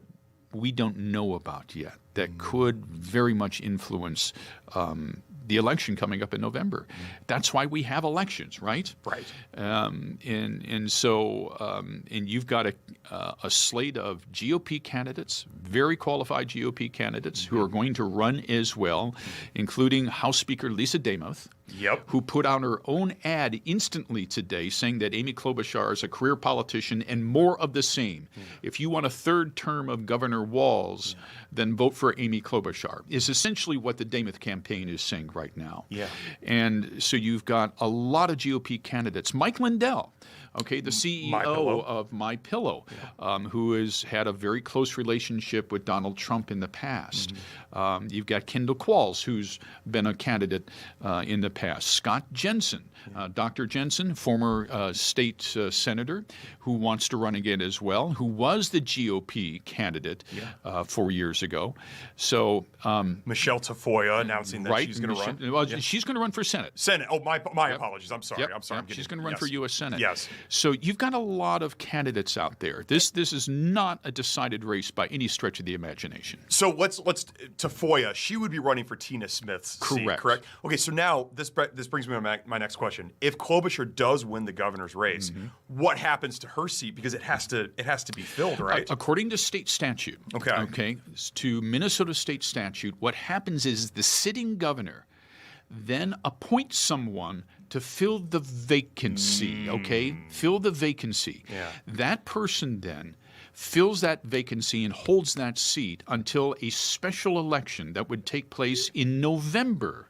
we don't know about yet that could very much influence the election coming up in November. That's why we have elections, right? Right. And you've got a slate of GOP candidates, very qualified GOP candidates who are going to run as well, including House Speaker Lisa Demuth, who put out her own ad instantly today saying that Amy Klobuchar is a career politician and more of the same. If you want a third term of Governor Walz, then vote for Amy Klobuchar, is essentially what the Demuth campaign is saying right now. And so you've got a lot of GOP candidates. Mike Lindell, the CEO of MyPillow, who has had a very close relationship with Donald Trump in the past. You've got Kendall Qualls, who's been a candidate in the past. Scott Jensen, Dr. Jensen, former state senator, who wants to run again as well, who was the GOP candidate 4 years ago. So Michelle Tafoya announcing that she's going to run. Well, she's going to run for Senate. Oh, my apologies. I'm sorry. I'm sorry. She's going to run for U.S. Senate. Yes. So you've got a lot of candidates out there. This is not a decided race by any stretch of the imagination. So let's Tafoya. She would be running for Tina Smith's seat, correct? Okay. So now this brings me to my next question. If Klobuchar does win the governor's race, what happens to her seat? Because it has to be filled, right? According to state statute. Okay. To Minnesota state statute, what happens is the sitting governor then appoints someone to fill the vacancy, Fill the vacancy. That person then fills that vacancy and holds that seat until a special election that would take place in November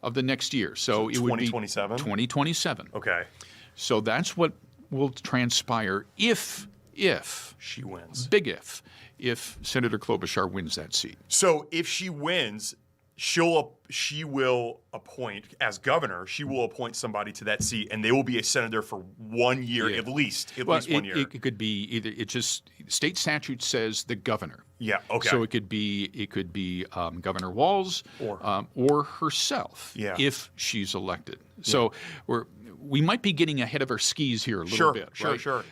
of the next year. So it would be 2027. Okay. So that's what will transpire if she wins. Big if Senator Klobuchar wins that seat. So if she wins, she will appoint, as governor, she will appoint somebody to that seat, and they will be a senator for 1 year, at least 1 year. It could be either. It just state statute says the governor. Yeah. Okay. So it could be Governor Walz or herself if she's elected. So we might be getting ahead of our skis here a little bit, right? Sure.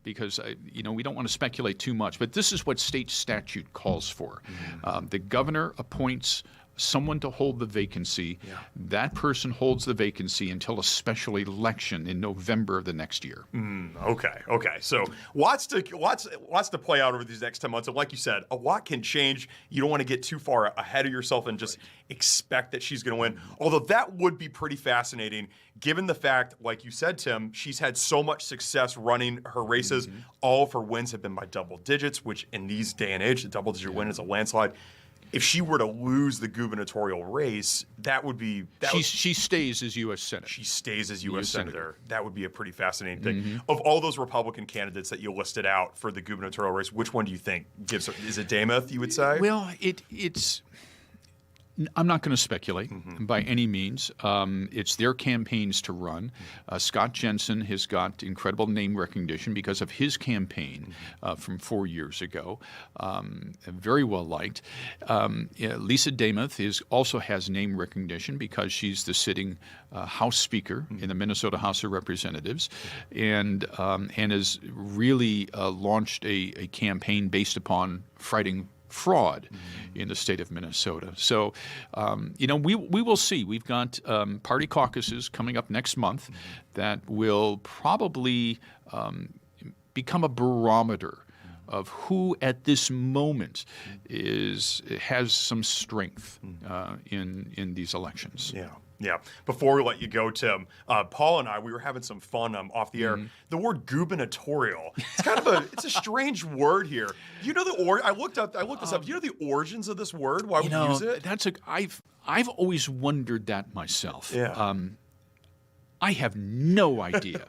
Because we don't want to speculate too much, but this is what state statute calls for. The governor appoints someone to hold the vacancy. That person holds the vacancy until a special election in November of the next year. Okay. So lots to play out over these next 10 months. And like you said, a lot can change. You don't want to get too far ahead of yourself and just expect that she's going to win. Although that would be pretty fascinating, given the fact, like you said, Tim, she's had so much success running her races. All of her wins have been by double digits, which in these day and age, a double-digit win is a landslide. If she were to lose the gubernatorial race, that would be... She stays as U.S. Senator. She stays as U.S. Senator. That would be a pretty fascinating thing. Of all those Republican candidates that you listed out for the gubernatorial race, which one do you think gives her... Is it Demuth, you would say? Well, it's... I'm not going to speculate by any means. It's their campaigns to run. Scott Jensen has got incredible name recognition because of his campaign from 4 years ago. Very well liked. Lisa Demuth also has name recognition because she's the sitting House Speaker in the Minnesota House of Representatives, and has really launched a campaign based upon fighting fraud in the state of Minnesota. So, we will see. We've got party caucuses coming up next month that will probably become a barometer of who at this moment has some strength in these elections. Yeah. Before we let you go, Tim, Paul and I, we were having some fun off the air. The word gubernatorial. It's kind of it's a strange word here. You know I looked this up. Do you know the origins of this word? Why we use it? I've always wondered that myself. Yeah. I have no idea.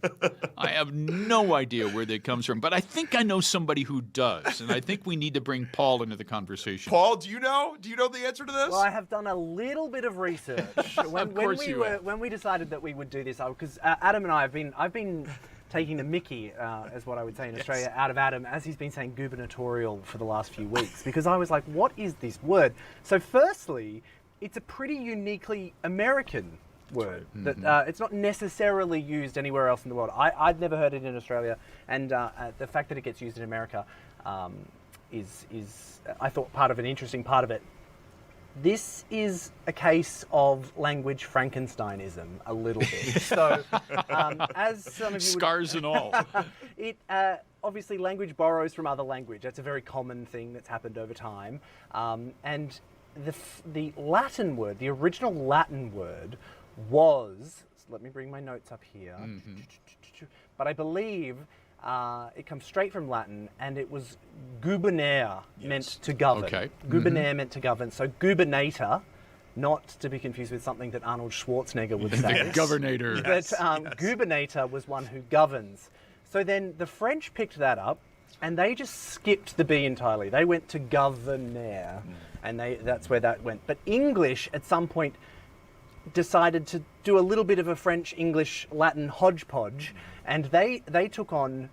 I have no idea where that comes from. But I think I know somebody who does, and I think we need to bring Paul into the conversation. Paul, do you know? Do you know the answer to this? Well, I have done a little bit of research. When we decided that we would do this, because Adam and I I've been taking the mickey, as what I would say in Australia, out of Adam, as he's been saying gubernatorial for the last few weeks, because I was like, what is this word? So firstly, it's a pretty uniquely American word that it's not necessarily used anywhere else in the world. I'd never heard it in Australia, and the fact that it gets used in America is I thought part of an interesting part of it. This is a case of language Frankensteinism a little bit. So, as some of you scars and all, it obviously language borrows from other language. That's a very common thing that's happened over time, and the Latin word, the original Latin word, was, let me bring my notes up here, but I believe it comes straight from Latin, and it was gubernator, meant to govern. Okay. Gubernator meant to govern. So gubernator, not to be confused with something that Arnold Schwarzenegger would say. Governator. But gubernator was one who governs. So then the French picked that up, and they just skipped the B entirely. They went to gouverneur, and that's where that went. But English, at some point, decided to do a little bit of a French, English, Latin hodgepodge, and they took on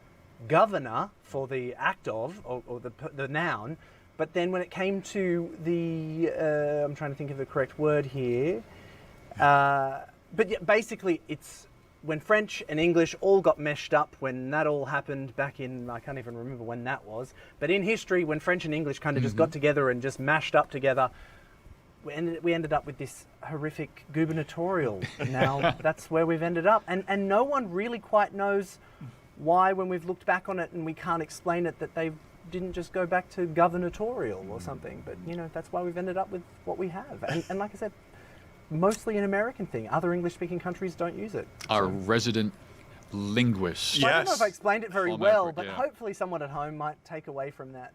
governor for the act of, or the noun, but then when it came to the, I'm trying to think of the correct word here, but yeah, basically it's when French and English all got meshed up, when that all happened back in, I can't even remember when that was, but in history, when French and English kind of just got together and just mashed up together, we ended up with this horrific gubernatorial. Now that's where we've ended up. And no one really quite knows why, when we've looked back on it and we can't explain it, that they didn't just go back to gubernatorial or something. But, that's why we've ended up with what we have. And like I said, mostly an American thing. Other English-speaking countries don't use it. Our resident linguist. Well, I don't know if I explained it very well, but yeah. hopefully someone at home might take away from that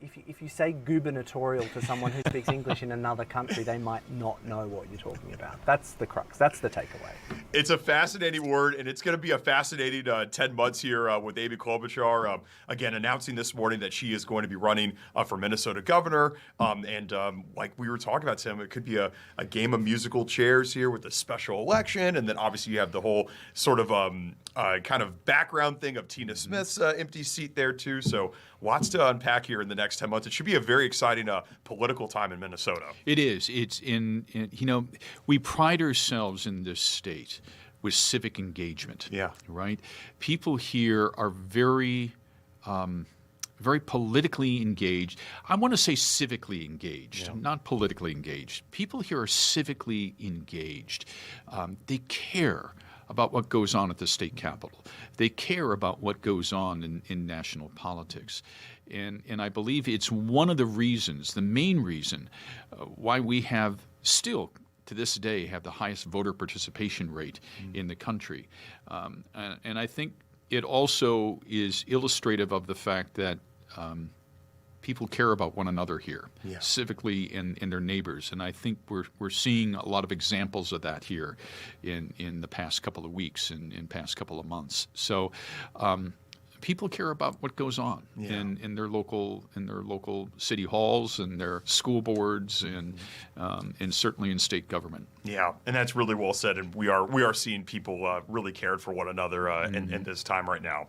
if you say gubernatorial to someone who speaks English in another country, they might not know what you're talking about. That's the crux. That's the takeaway. It's a fascinating word, and it's going to be a fascinating 10 months here with Amy Klobuchar, again, announcing this morning that she is going to be running for Minnesota governor. Like we were talking about, Tim, it could be a game of musical chairs here with a special election, and then obviously you have the whole sort of kind of background thing of Tina Smith's empty seat there, too. So lots to unpack here in the next 10 months. It should be a very exciting political time in Minnesota. It is. It's we pride ourselves in this state with civic engagement. Yeah. Right? People here are very very politically engaged. I want to say civically engaged, not politically engaged. People here are civically engaged. They care about what goes on at the state capitol. They care about what goes on in national politics. And I believe it's one of the reasons, the main reason, why we have still, to this day, have the highest voter participation rate in the country. And I think it also is illustrative of the fact that people care about one another here, civically and their neighbors. And I think we're seeing a lot of examples of that here in the past couple of weeks and in past couple of months. So people care about what goes on in their local city halls and their school boards and certainly in state government. Yeah, and that's really well said. And we are seeing people really cared for one another in this time right now.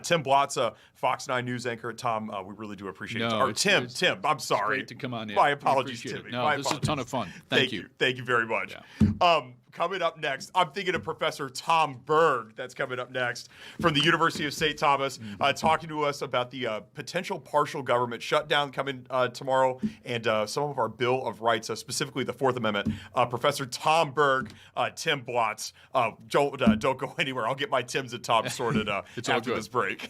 Tim Blotz, Fox 9 News anchor. Tom, we really do appreciate it. Or Tim, I'm sorry. Great to come on in. My apologies, Timmy. No, this is a ton of fun. Thank you. Thank you very much. Yeah. Coming up next, I'm thinking of Professor Tom Berg. That's coming up next from the University of St. Thomas, talking to us about the potential partial government shutdown coming tomorrow and some of our Bill of Rights, specifically the Fourth Amendment. Professor Tom Berg, Tim Blotz. Don't go anywhere. I'll get my Tims and Toms sorted after this break.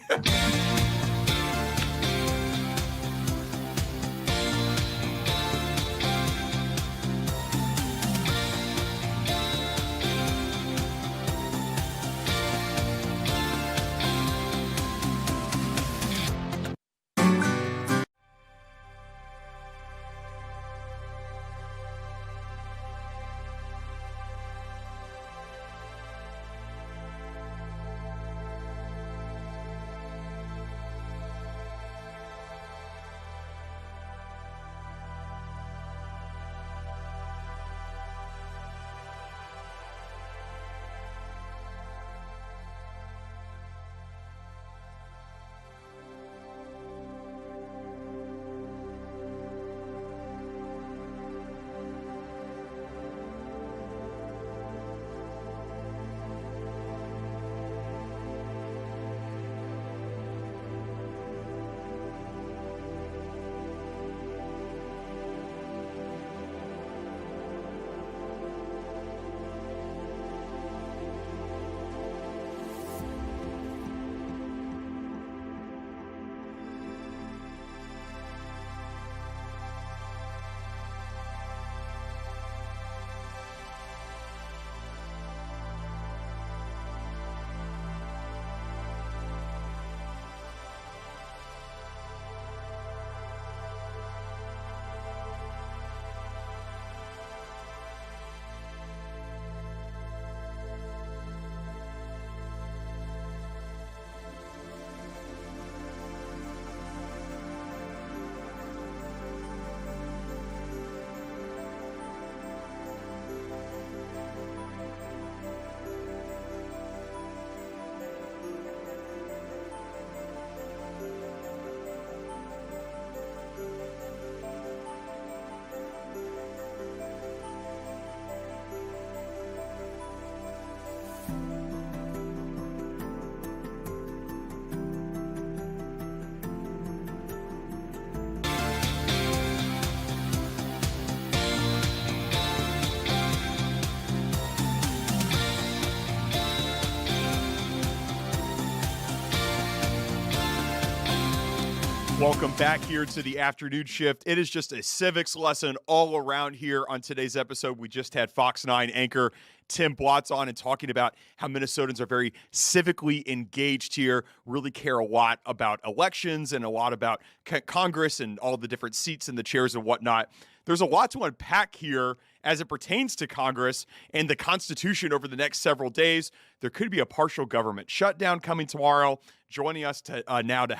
Welcome back here to the afternoon shift. It is just a civics lesson all around here on today's episode. We just had Fox 9 anchor Tim Blotz on and talking about how Minnesotans are very civically engaged here, really care a lot about elections and a lot about Congress and all the different seats and the chairs and whatnot. There's a lot to unpack here as it pertains to Congress and the Constitution over the next several days. There could be a partial government shutdown coming tomorrow. Joining us now to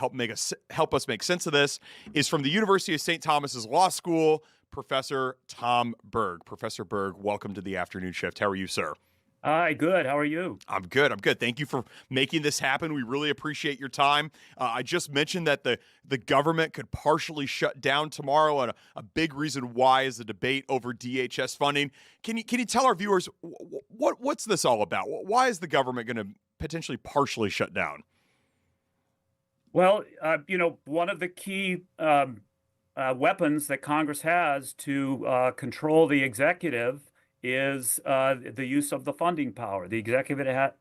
help us make sense of this is from the University of St. Thomas's Law School, Professor Tom Berg. Professor Berg, welcome to the afternoon shift. How are you, sir? Hi, good. How are you? I'm good. Thank you for making this happen. We really appreciate your time. I just mentioned that the government could partially shut down tomorrow, and a big reason why is the debate over DHS funding. Can you tell our viewers what's this all about? Why is the government going to potentially partially shut down? Well, one of the key weapons that Congress has to control the executive is the use of the funding power. The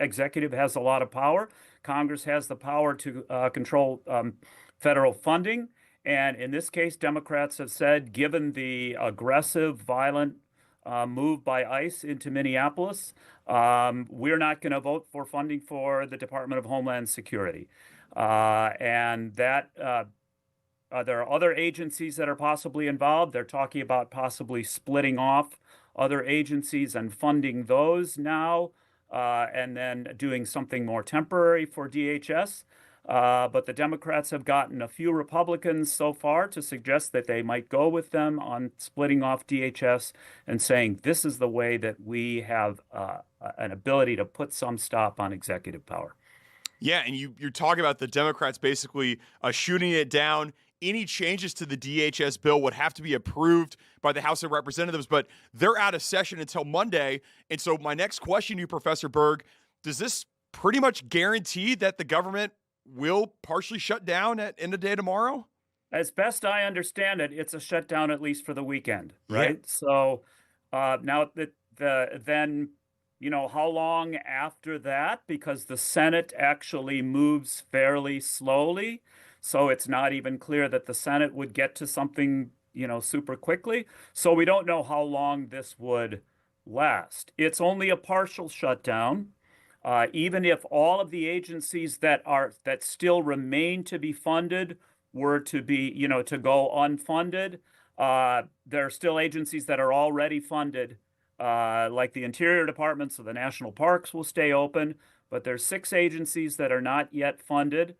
executive has a lot of power. Congress has the power to control federal funding. And in this case, Democrats have said, given the aggressive, violent move by ICE into Minneapolis, we're not going to vote for funding for the Department of Homeland Security. And that there are other agencies that are possibly involved. They're talking about possibly splitting off other agencies and funding those now, and then doing something more temporary for DHS. But the Democrats have gotten a few Republicans so far to suggest that they might go with them on splitting off DHS and saying this is the way that we have an ability to put some stop on executive power. Yeah, and you're talking about the Democrats basically shooting it down. Any changes to the DHS bill would have to be approved by the House of Representatives, but they're out of session until Monday. And so my next question to you, Professor Berg, does this pretty much guarantee that the government will partially shut down at end of day tomorrow? As best I understand it, it's a shutdown at least for the weekend, right? Yeah. So now then, how long after that? Because the Senate actually moves fairly slowly. So it's not even clear that the Senate would get to something, super quickly. So we don't know how long this would last. It's only a partial shutdown. Even if all of the agencies that still remain to be funded were to be, to go unfunded, there are still agencies that are already funded, like the Interior Department, so the national parks will stay open. But there's 6 agencies that are not yet funded.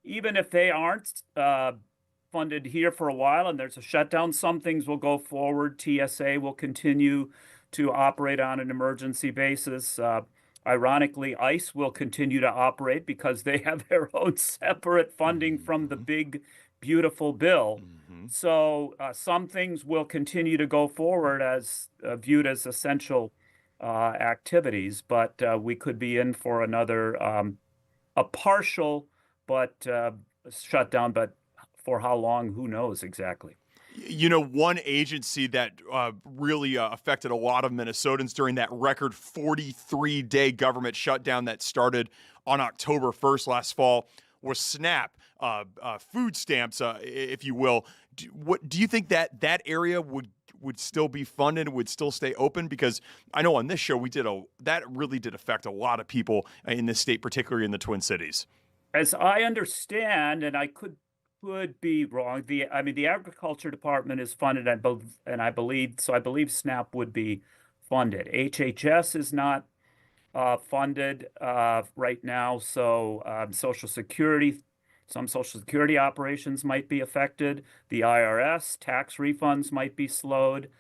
Even if they aren't funded here for a while and there's a shutdown, some things will go forward. TSA will continue to operate on an emergency basis. Ironically, ICE will continue to operate because they have their own separate funding from the big, beautiful bill. So some things will continue to go forward as viewed as essential activities, but we could be in for another a partial but shutdown, but for how long, who knows exactly. One agency that really affected a lot of Minnesotans during that record 43-day government shutdown that started on October 1st last fall was SNAP, food stamps, if you will. Do you think that area would still be funded, would still stay open? Because I know on this show that really did affect a lot of people in this state, particularly in the Twin Cities. As I understand, and I could be wrong, the Agriculture Department is funded, and I believe SNAP would be funded. HHS is not funded right now, so Social Security, some Social Security operations might be affected. The IRS tax refunds might be slowed.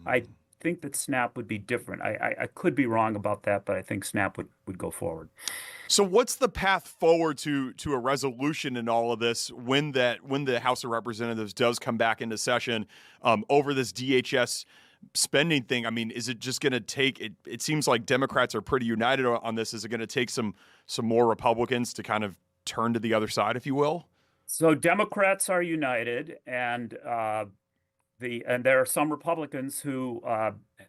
I think that SNAP would be different. I could be wrong about that, but I think SNAP would go forward. So what's the path forward to a resolution in all of this when the House of Representatives does come back into session over this DHS spending thing? I mean, is it just going to take it? It seems like Democrats are pretty united on this. Is it going to take some more Republicans to kind of turn to the other side, if you will? So Democrats are united, and there are some Republicans who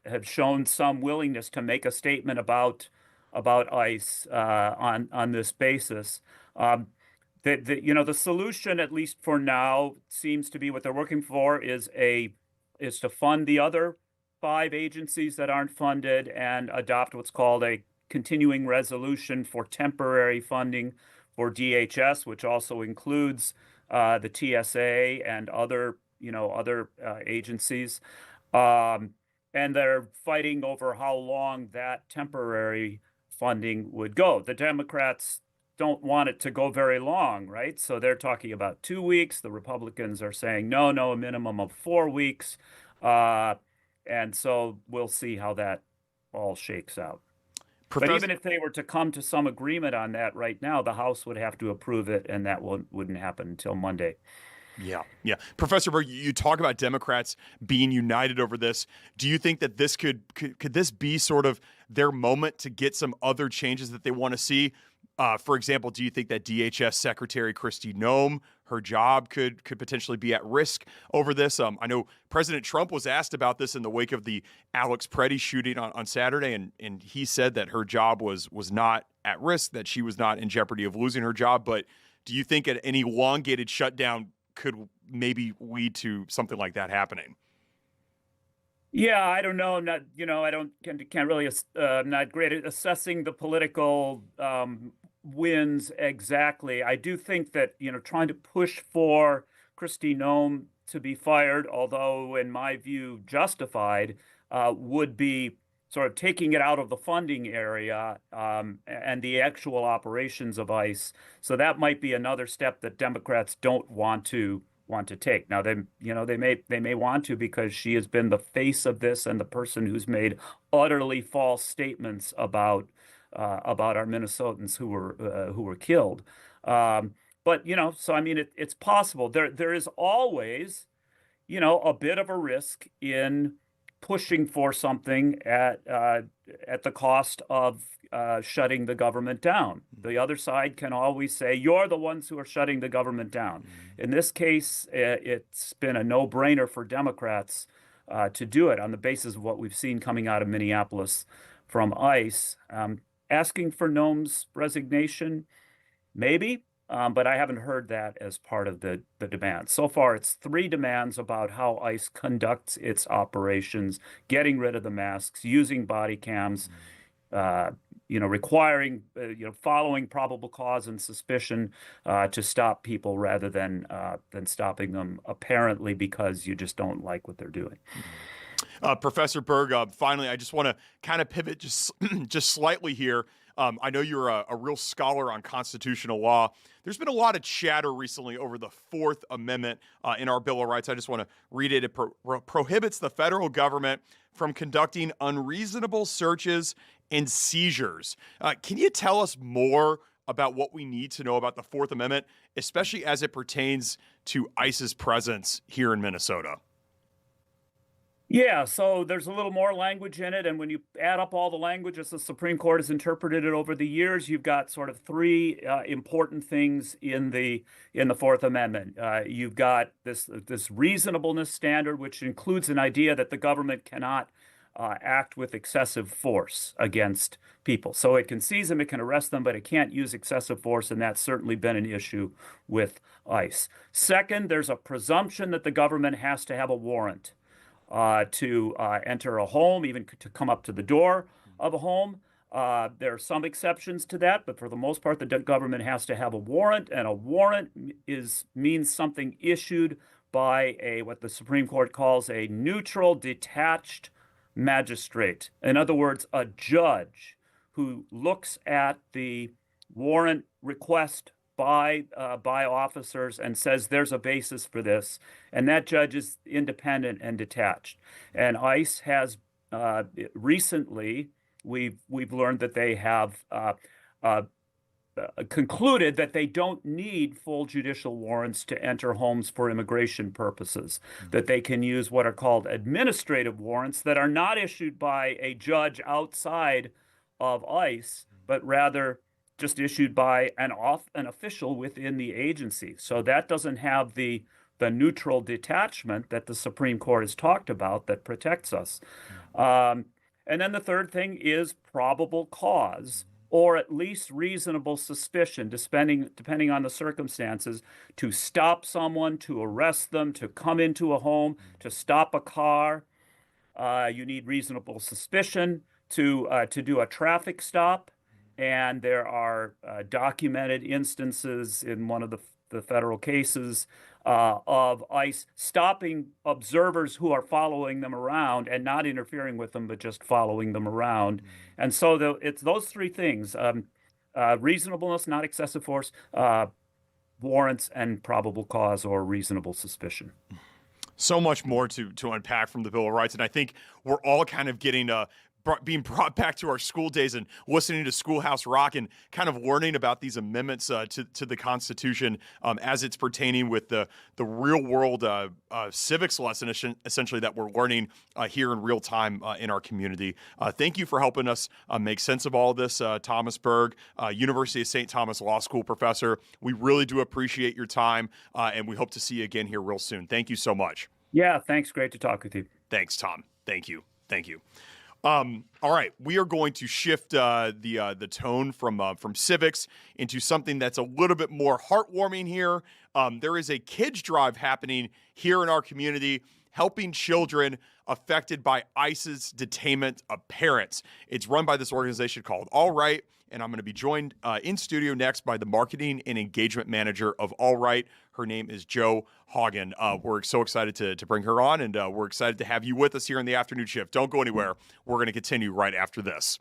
have shown some willingness to make a statement about ICE on this basis. The solution, at least for now, seems to be what they're working for is to fund the other 5 agencies that aren't funded and adopt what's called a continuing resolution for temporary funding for DHS, which also includes the TSA and other agencies. And they're fighting over how long that temporary funding would go. The Democrats don't want it to go very long, right? So they're talking about 2 weeks. The Republicans are saying, no, a minimum of 4 weeks. And so we'll see how that all shakes out. But even if they were to come to some agreement on that right now, the House would have to approve it, and that wouldn't happen until Monday. Yeah. Professor Berg, you talk about Democrats being united over this. Do you think that this could this be sort of their moment to get some other changes that they want to see? For example, do you think that DHS Secretary Kristi Noem, her job could potentially be at risk over this? I know President Trump was asked about this in the wake of the Alex Preddy shooting on Saturday, and he said that her job was not at risk, that she was not in jeopardy of losing her job. But do you think an elongated shutdown could maybe lead to something like that happening? Yeah, I don't know. Not, I can't really. I'm not great at assessing the political wins exactly. I do think that trying to push for Kristi Noem to be fired, although in my view justified, would be sort of taking it out of the funding area and the actual operations of ICE. So that might be another step that Democrats don't want to take. Now they may want to, because she has been the face of this and the person who's made utterly false statements about our Minnesotans who were killed. But so I mean it's possible. There is always a bit of a risk in pushing for something at the cost of shutting the government down. The other side can always say, you're the ones who are shutting the government down. In this case, it's been a no-brainer for Democrats to do it on the basis of what we've seen coming out of Minneapolis from ICE. Asking for Noem's resignation, maybe, but I haven't heard that as part of the demand. So far, it's 3 demands about how ICE conducts its operations: getting rid of the masks, using body cams, requiring, following probable cause and suspicion to stop people rather than stopping them apparently because you just don't like what they're doing. Professor Berg, finally, I just want to kind of pivot just slightly here. I know you're a real scholar on constitutional law. There's been a lot of chatter recently over the Fourth Amendment in our Bill of Rights. I just want to read it. It prohibits the federal government from conducting unreasonable searches and seizures. Can you tell us more about what we need to know about the Fourth Amendment, especially as it pertains to ICE's presence here in Minnesota? Yeah, so there's a little more language in it, and when you add up all the language as the Supreme Court has interpreted it over the years, you've got sort of 3 important things in the Fourth Amendment. You've got this reasonableness standard, which includes an idea that the government cannot act with excessive force against people. So it can seize them, it can arrest them, but it can't use excessive force, and that's certainly been an issue with ICE. Second, there's a presumption that the government has to have a warrant to enter a home, even to come up to the door of a home. There are some exceptions to that, but for the most part, the government has to have a warrant, and a warrant means something issued by what the Supreme Court calls a neutral, detached magistrate. In other words, a judge who looks at the warrant request by officers and says there's a basis for this, and that judge is independent and detached. And ICE has recently, we've learned that they have concluded that they don't need full judicial warrants to enter homes for immigration purposes, that they can use what are called administrative warrants that are not issued by a judge outside of ICE, but rather just issued by an official within the agency. So that doesn't have the neutral detachment that the Supreme Court has talked about that protects us. And then the third thing is probable cause, or at least reasonable suspicion, depending on the circumstances, to stop someone, to arrest them, to come into a home, to stop a car. You need reasonable suspicion to do a traffic stop. And there are documented instances in one of the federal cases of ICE stopping observers who are following them around and not interfering with them, but just following them around. And so it's those 3 things: reasonableness, not excessive force, warrants, and probable cause or reasonable suspicion. So much more to unpack from the Bill of Rights, and I think we're all kind of getting being brought back to our school days and listening to Schoolhouse Rock and kind of learning about these amendments to the Constitution as it's pertaining with the real world civics lesson, essentially, that we're learning here in real time in our community. Thank you for helping us make sense of all of this, Thomas Berg, University of St. Thomas Law School professor. We really do appreciate your time, and we hope to see you again here real soon. Thank you so much. Yeah, thanks. Great to talk with you. Thanks, Tom. Thank you. Thank you. All right, we are going to shift the tone from civics into something that's a little bit more heartwarming here. There is a kids drive happening here in our community, helping children affected by ICE's detainment of parents. It's run by this organization called All Right, and I'm going to be joined in studio next by the marketing and engagement manager of All Right. Her name is Jo Hagen. We're so excited to bring her on, and we're excited to have you with us here in the afternoon shift. Don't go anywhere. We're going to continue right after this.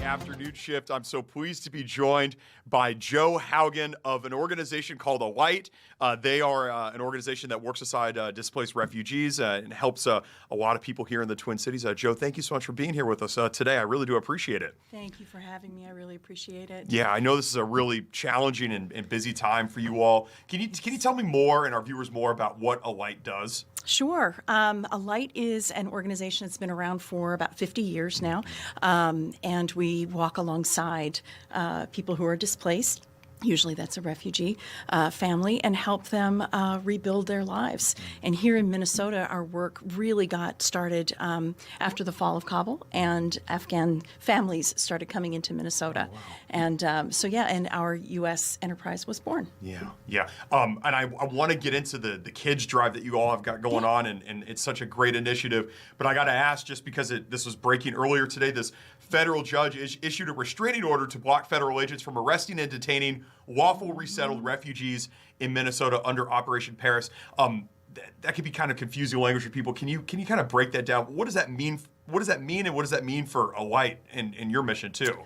Afternoon shift. I'm so pleased to be joined by Jo Hagen of an organization called Alight. They are an organization that works aside displaced refugees and helps a lot of people here in the Twin Cities. Jo, thank you so much for being here with us today. I really do appreciate it. Thank you for having me. I really appreciate it. Yeah, I know this is a really challenging and busy time for you all. Can you tell me more and our viewers more about what Alight does? Sure. Alight is an organization that's been around for about 50 years now, and we walk alongside people who are displaced. Usually that's a refugee family, and help them rebuild their lives. And here in Minnesota, our work really got started after the fall of Kabul, and Afghan families started coming into Minnesota. Oh, wow. And and our U.S. enterprise was born. Yeah. And I want to get into the kids drive that you all have got going on, and it's such a great initiative. But I got to ask, just because this was breaking earlier today, this federal judge issued a restraining order to block federal agents from arresting and detaining lawful resettled refugees in Minnesota under Operation Paris. That could be kind of confusing language for people. Can you kind of break that down? What does that mean? What does that mean, and what does that mean for Alight and your mission too?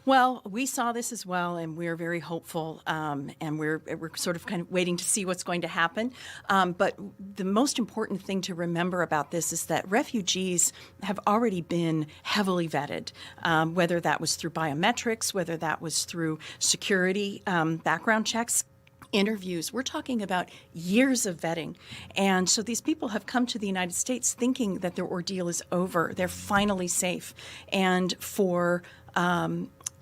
Well, we saw this as well, and we're very hopeful, and we're sort of kind of waiting to see what's going to happen. But the most important thing to remember about this is that refugees have already been heavily vetted, whether that was through biometrics, whether that was through security background checks, interviews. We're talking about years of vetting. And so these people have come to the United States thinking that their ordeal is over. They're finally safe. And for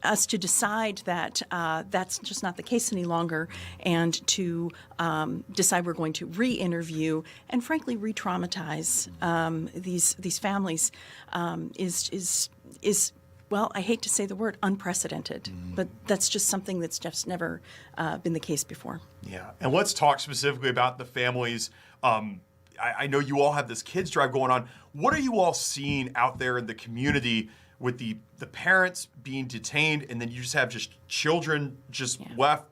us to decide that that's just not the case any longer, and to decide we're going to re-interview and frankly re-traumatize these families is well, I hate to say the word unprecedented, but that's just something that's just never been the case before. Yeah, and let's talk specifically about the families. I know you all have this kids drive going on. What are you all seeing out there in the community with the parents being detained, and then you just have just children just left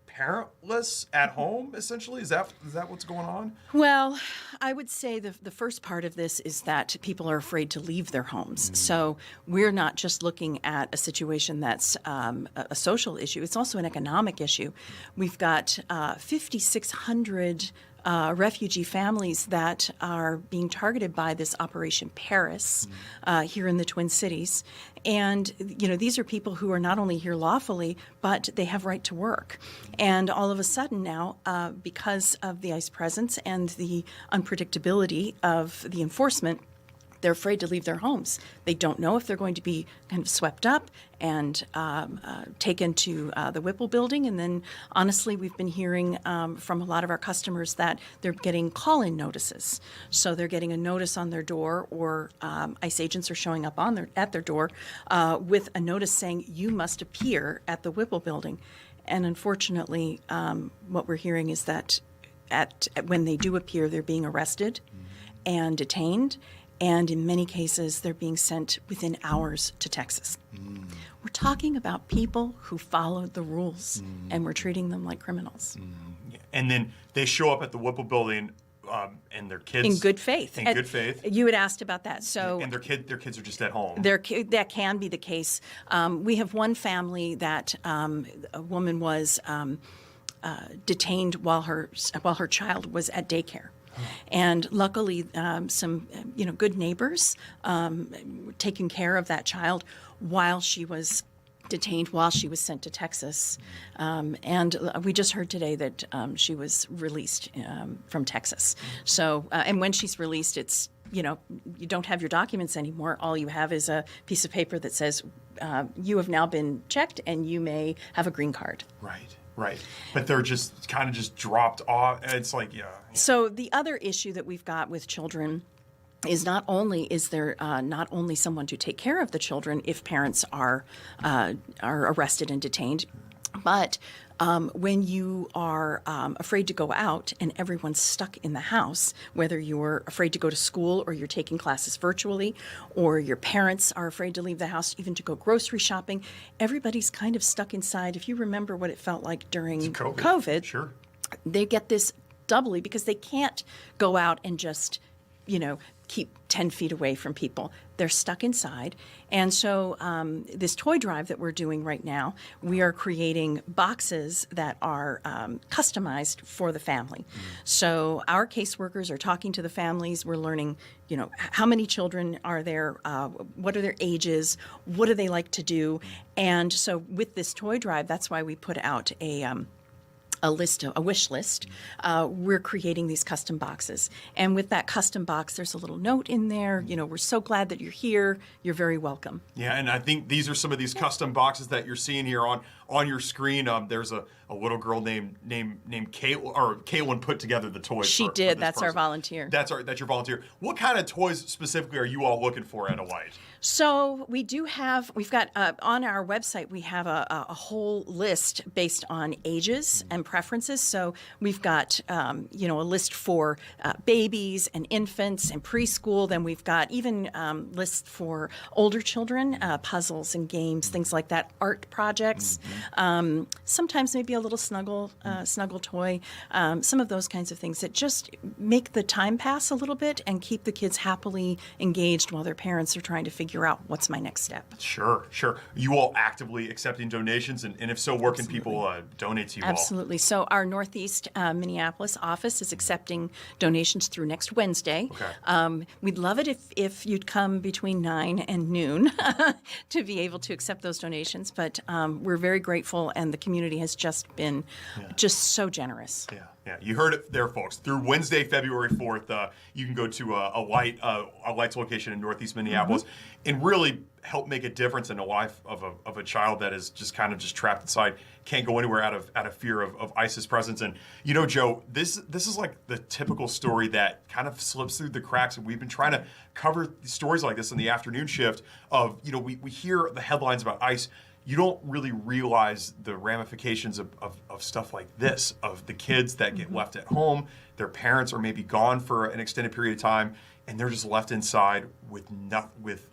parentless at home, essentially? Is that what's going on? Well, I would say the first part of this is that people are afraid to leave their homes. So we're not just looking at a situation that's a social issue. It's also an economic issue. We've got 5,600 refugee families that are being targeted by this Operation Paris here in the Twin Cities. And, you know, these are people who are not only here lawfully, but they have right to work. And all of a sudden now, because of the ICE presence and the unpredictability of the enforcement, they're afraid to leave their homes. They don't know if they're going to be kind of swept up and taken to the Whipple building. And then, honestly, we've been hearing from a lot of our customers that they're getting call-in notices. So they're getting a notice on their door, or ICE agents are showing up at their door with a notice saying, you must appear at the Whipple building. And unfortunately, what we're hearing is that when they do appear, they're being arrested and detained. And in many cases, they're being sent within hours to Texas. We're talking about people who followed the rules, and we're treating them like criminals. And then they show up at the Whipple building, and their kids... In good faith. In good faith. You had asked about that. So, and their kids are just at home. That can be the case. We have one family that a woman was detained while her child was at daycare. And luckily, some good neighbors were taking care of that child while she was detained, while she was sent to Texas. And we just heard today that she was released from Texas. So, and when she's released, it's, you don't have your documents anymore. All you have is a piece of paper that says you have now been checked and you may have a green card. Right. But they're just kind of just dropped off. It's like, yeah. So the other issue that we've got with children is not only is there not only someone to take care of the children if parents are arrested and detained, but when you are afraid to go out and everyone's stuck in the house, whether you're afraid to go to school or you're taking classes virtually, or your parents are afraid to leave the house even to go grocery shopping, everybody's kind of stuck inside. If you remember what it felt like during COVID, sure, they get this doubly because they can't go out and just, keep 10 feet away from people. They're stuck inside. And so this toy drive that we're doing right now, we are creating boxes that are customized for the family. So our caseworkers are talking to the families. We're learning, how many children are there? What are their ages? What do they like to do? And so with this toy drive, that's why we put out a wish list. We're creating these custom boxes. And with that custom box, there's a little note in there. We're so glad that you're here. You're very welcome. Yeah, and I think these are some of these custom boxes that you're seeing here on your screen. There's a little girl named Caitlin put together the toys. She did. That's our volunteer. That's your volunteer. What kind of toys specifically are you all looking for at Alight? So we've got on our website, we have a whole list based on ages and preferences. So we've got, a list for babies and infants and preschool. Then we've got even lists for older children, puzzles and games, things like that, art projects. Sometimes maybe a little snuggle toy, some of those kinds of things that just make the time pass a little bit and keep the kids happily engaged while their parents are trying to figure figure out what's my next step. Sure, sure. You all actively accepting donations, and if so, where can people donate to you all? Absolutely. So our Northeast Minneapolis office is accepting donations through next Wednesday. Okay. We'd love it if you'd come between 9 and noon to be able to accept those donations, but we're very grateful, and the community has just been just so generous. Yeah, yeah. You heard it there, folks. Through Wednesday, February 4th, you can go to a Light's location in Northeast Minneapolis and really help make a difference in the life of a child that is just kind of just trapped inside, can't go anywhere out of fear of ISIS presence. And you know, Joe, this is like the typical story that kind of slips through the cracks, and we've been trying to cover stories like this in the afternoon shift of, you know, we hear the headlines about ICE. You don't really realize the ramifications of stuff like this, of the kids that get left at home, their parents are maybe gone for an extended period of time, and they're just left inside with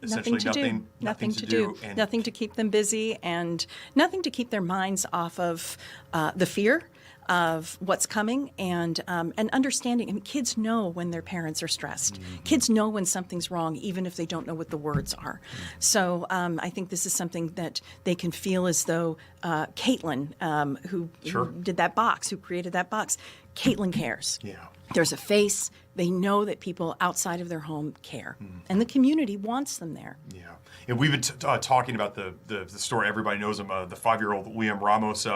essentially nothing to do. And nothing to keep them busy, and nothing to keep their minds off of the fear of what's coming, and understanding. I mean, kids know when their parents are stressed. Kids know when something's wrong, even if they don't know what the words are. So I think this is something that they can feel as though Caitlin, who did that box, who created that box, Caitlin cares. Yeah. There's a face. They know that people outside of their home care, and the community wants them there. Yeah, and we've been talking about the story. Everybody knows him, the 5-year-old Liam Ramos.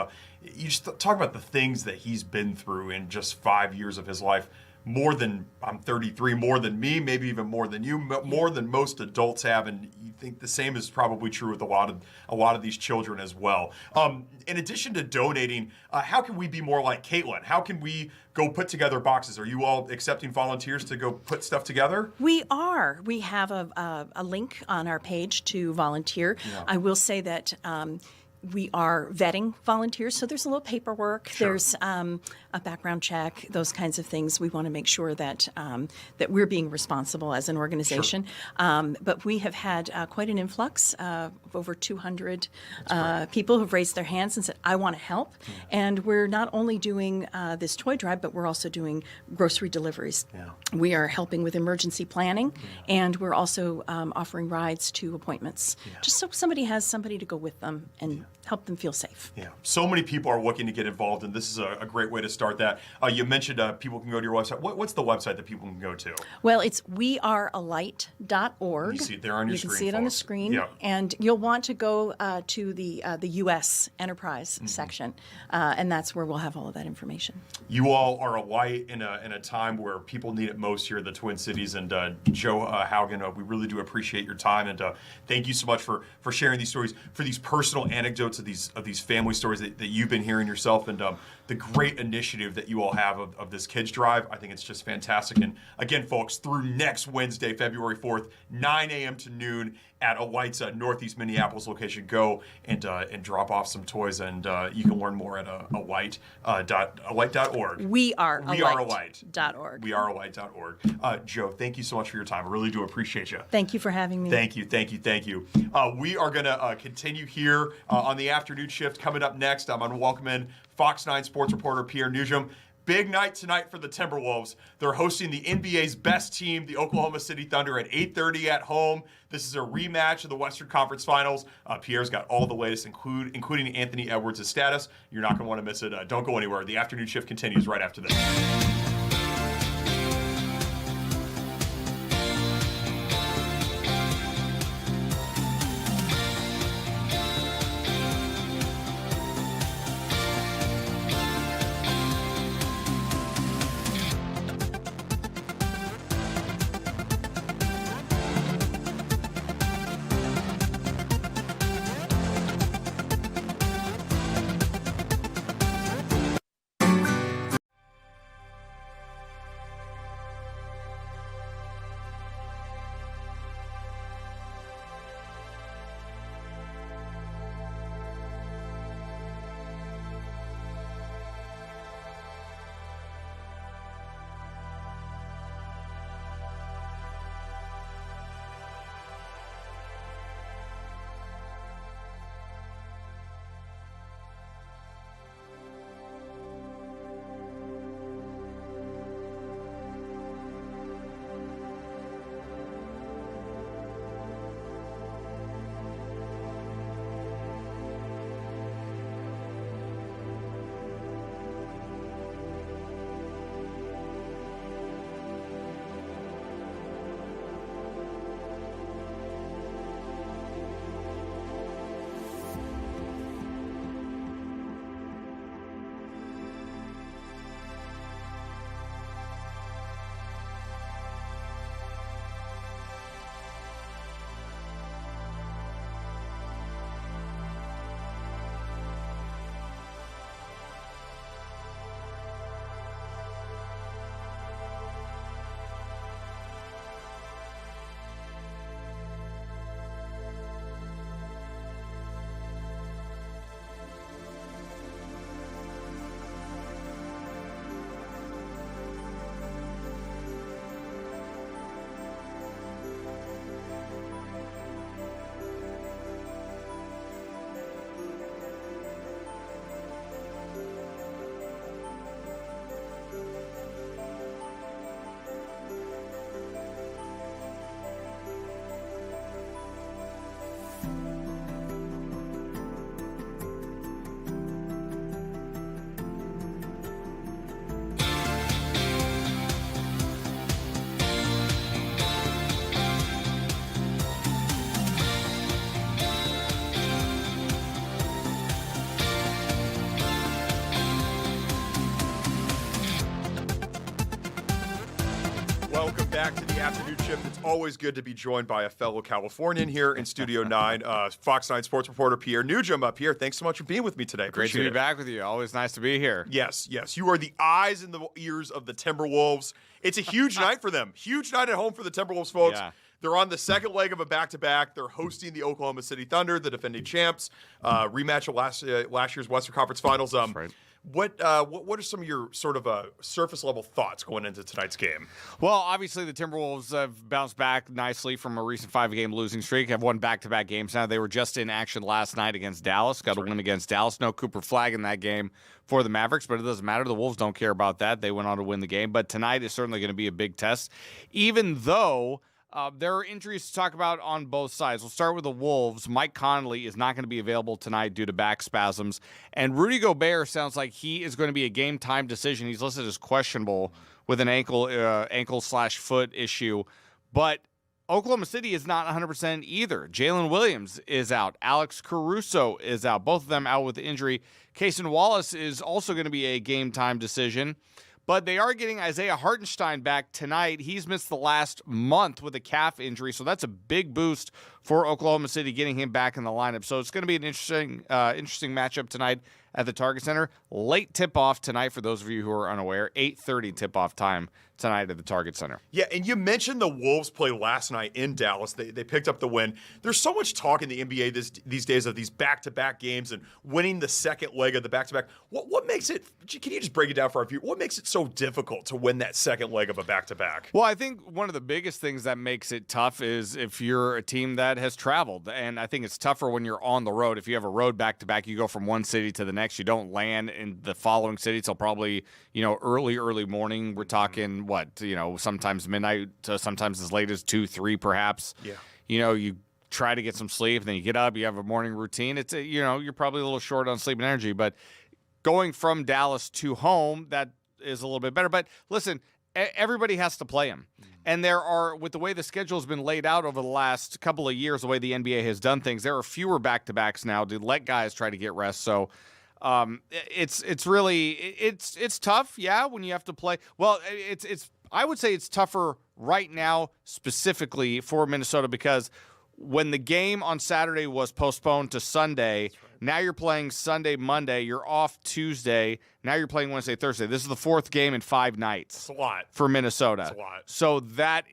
You just talk about the things that he's been through in just 5 years of his life. More than, I'm 33, more than me, maybe even more than you, more than most adults have, and you think the same is probably true with a lot of these children as well. In addition to donating, how can we be more like Caitlin? How can we go put together boxes? Are you all accepting volunteers to go put stuff together? We are. We have a link on our page to volunteer. Yeah. I will say that we are vetting volunteers, so there's a little paperwork. Sure. There's a background check, those kinds of things. We want to make sure that that we're being responsible as an organization. Sure. But we have had quite an influx of over 200 people who've raised their hands and said, "I want to help." Yeah. And we're not only doing this toy drive, but we're also doing grocery deliveries. Yeah. We are helping with emergency planning, and we're also offering rides to appointments, just so somebody has somebody to go with them and help them feel safe. Yeah, so many people are looking to get involved, and this is a great way to start that. You mentioned people can go to your website. What's the website that people can go to? Well, it's wearealight.org. You see it there on your screen. You can see it on the screen, and you'll want to go to the U.S. Enterprise section, and that's where we'll have all of that information. You all are a light in a time where people need it most here in the Twin Cities, and Joe Haugen, we really do appreciate your time, and thank you so much for sharing these stories, for these personal anecdotes of these family stories that you've been hearing yourself, and the great initiative that you all have of this kids drive. I think it's just fantastic. And again, folks, through next Wednesday, February 4th, 9 a.m. to noon at Alight's Northeast Minneapolis location. Go and drop off some toys, and you can learn more at alight.org. Wearealight.org. Wearealight.org. Joe, thank you so much for your time. I really do appreciate you. Thank you for having me. Thank you. We are going to continue here on the afternoon shift. Coming up next, I'm going to welcome in Fox 9 sports reporter Pierre Nugent. Big night tonight for the Timberwolves. They're hosting the NBA's best team, the Oklahoma City Thunder, at 8:30 at home. This is a rematch of the Western Conference Finals. Pierre's got all the latest, including Anthony Edwards' status. You're not going to want to miss it. Don't go anywhere. The afternoon shift continues right after this. back to the afternoon shift. It's always good to be joined by a fellow Californian here in Studio 9, Fox 9 sports reporter Pierre Nugent up here. Thanks so much for being with me today. Great Appreciate to be it. back with you. Always nice to be here. Yes. You are the eyes and the ears of the Timberwolves. It's a huge night for them. Huge night at home for the Timberwolves, folks. Yeah. They're on the second leg of a back-to-back. They're hosting the Oklahoma City Thunder, the defending champs. Rematch of last year's Western Conference Finals. That's right. What are some of your sort of surface level thoughts going into tonight's game? Well, obviously the Timberwolves have bounced back nicely from a recent 5-game losing streak. Have won back-to-back games now. They were just in action last night against Dallas. Got a win against Dallas. No Cooper Flag in that game for the Mavericks, but it doesn't matter. The Wolves don't care about that. They went on to win the game. But tonight is certainly going to be a big test, even though there are injuries to talk about on both sides. We'll start with the Wolves. Mike Conley is not going to be available tonight due to back spasms. And Rudy Gobert sounds like he is going to be a game-time decision. He's listed as questionable with an ankle/foot issue. But Oklahoma City is not 100% either. Jalen Williams is out. Alex Caruso is out. Both of them out with injury. Cason Wallace is also going to be a game-time decision. But they are getting Isaiah Hartenstein back tonight. He's missed the last month with a calf injury, so that's a big boost for Oklahoma City getting him back in the lineup. So it's going to be an interesting matchup tonight at the Target Center. Late tip-off tonight for those of you who are unaware. 8:30 tip-off time tonight at the Target Center. Yeah, and you mentioned the Wolves play last night in Dallas. They picked up the win. There's so much talk in the NBA these days of these back-to-back games and winning the second leg of the back-to-back. What makes it – can you just break it down for our view? What makes it so difficult to win that second leg of a back-to-back? Well, I think one of the biggest things that makes it tough is if you're a team that has traveled. And I think it's tougher when you're on the road. If you have a road back-to-back, you go from one city to the next. You don't land in the following city till probably, early morning. We're talking, sometimes midnight to sometimes as late as 2, 3 perhaps. Yeah. You try to get some sleep, then you get up, you have a morning routine. It's, you're probably a little short on sleep and energy. But going from Dallas to home, that is a little bit better. But listen, everybody has to play him. And there are, with the way the schedule has been laid out over the last couple of years, the way the NBA has done things, there are fewer back-to-backs now to let guys try to get rest. So it's really tough, yeah, when you have to play. Well, I would say it's tougher right now specifically for Minnesota because when the game on Saturday was postponed to Sunday, now you're playing Sunday, Monday, you're off Tuesday, now you're playing Wednesday, Thursday. This is the 4th game in 5 nights. It's a lot. For Minnesota. It's a lot. So that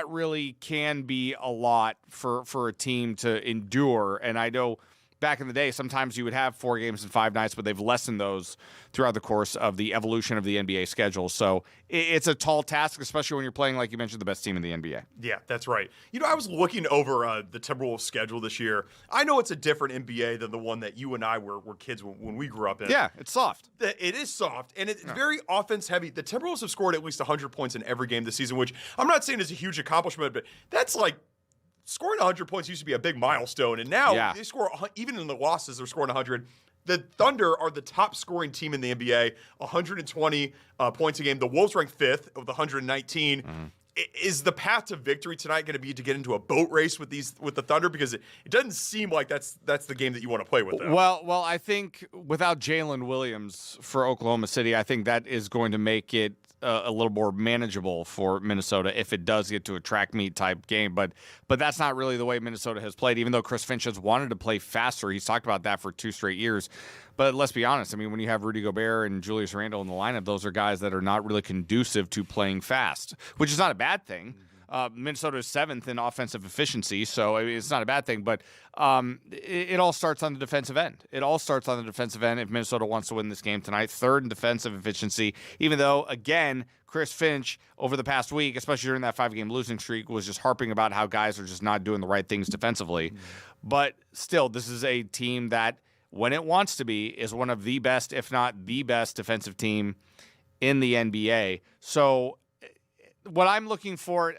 really can be a lot for a team to endure. And I know back in the day, sometimes you would have 4 games in 5 nights, but they've lessened those throughout the course of the evolution of the NBA schedule. So it's a tall task, especially when you're playing, like you mentioned, the best team in the NBA. Yeah, that's right. I was looking over the Timberwolves schedule this year. I know it's a different NBA than the one that you and I were kids when we grew up in. Yeah, it's soft. It is soft, and it's very offense heavy. The Timberwolves have scored at least 100 points in every game this season, which I'm not saying is a huge accomplishment, but that's like scoring 100 points used to be a big milestone, and now they score, even in the losses, they're scoring 100. The Thunder are the top scoring team in the NBA, 120 points a game. The Wolves rank 5th with 119. Is the path to victory tonight going to be to get into a boat race with the Thunder? Because it doesn't seem like that's the game that you want to play with them. Well, I think without Jalen Williams for Oklahoma City, I think that is going to make it a little more manageable for Minnesota if it does get to a track meet type game. But that's not really the way Minnesota has played, even though Chris Finch has wanted to play faster. He's talked about that for 2 straight years. But let's be honest. I mean, when you have Rudy Gobert and Julius Randle in the lineup, those are guys that are not really conducive to playing fast, which is not a bad thing. Minnesota is 7th in offensive efficiency, so it's not a bad thing. But it all starts on the defensive end. It all starts on the defensive end if Minnesota wants to win this game tonight. 3rd in defensive efficiency, even though, again, Chris Finch over the past week, especially during that 5-game losing streak, was just harping about how guys are just not doing the right things defensively. But still, this is a team that, when it wants to be, is one of the best, if not the best, defensive team in the NBA. So what I'm looking for,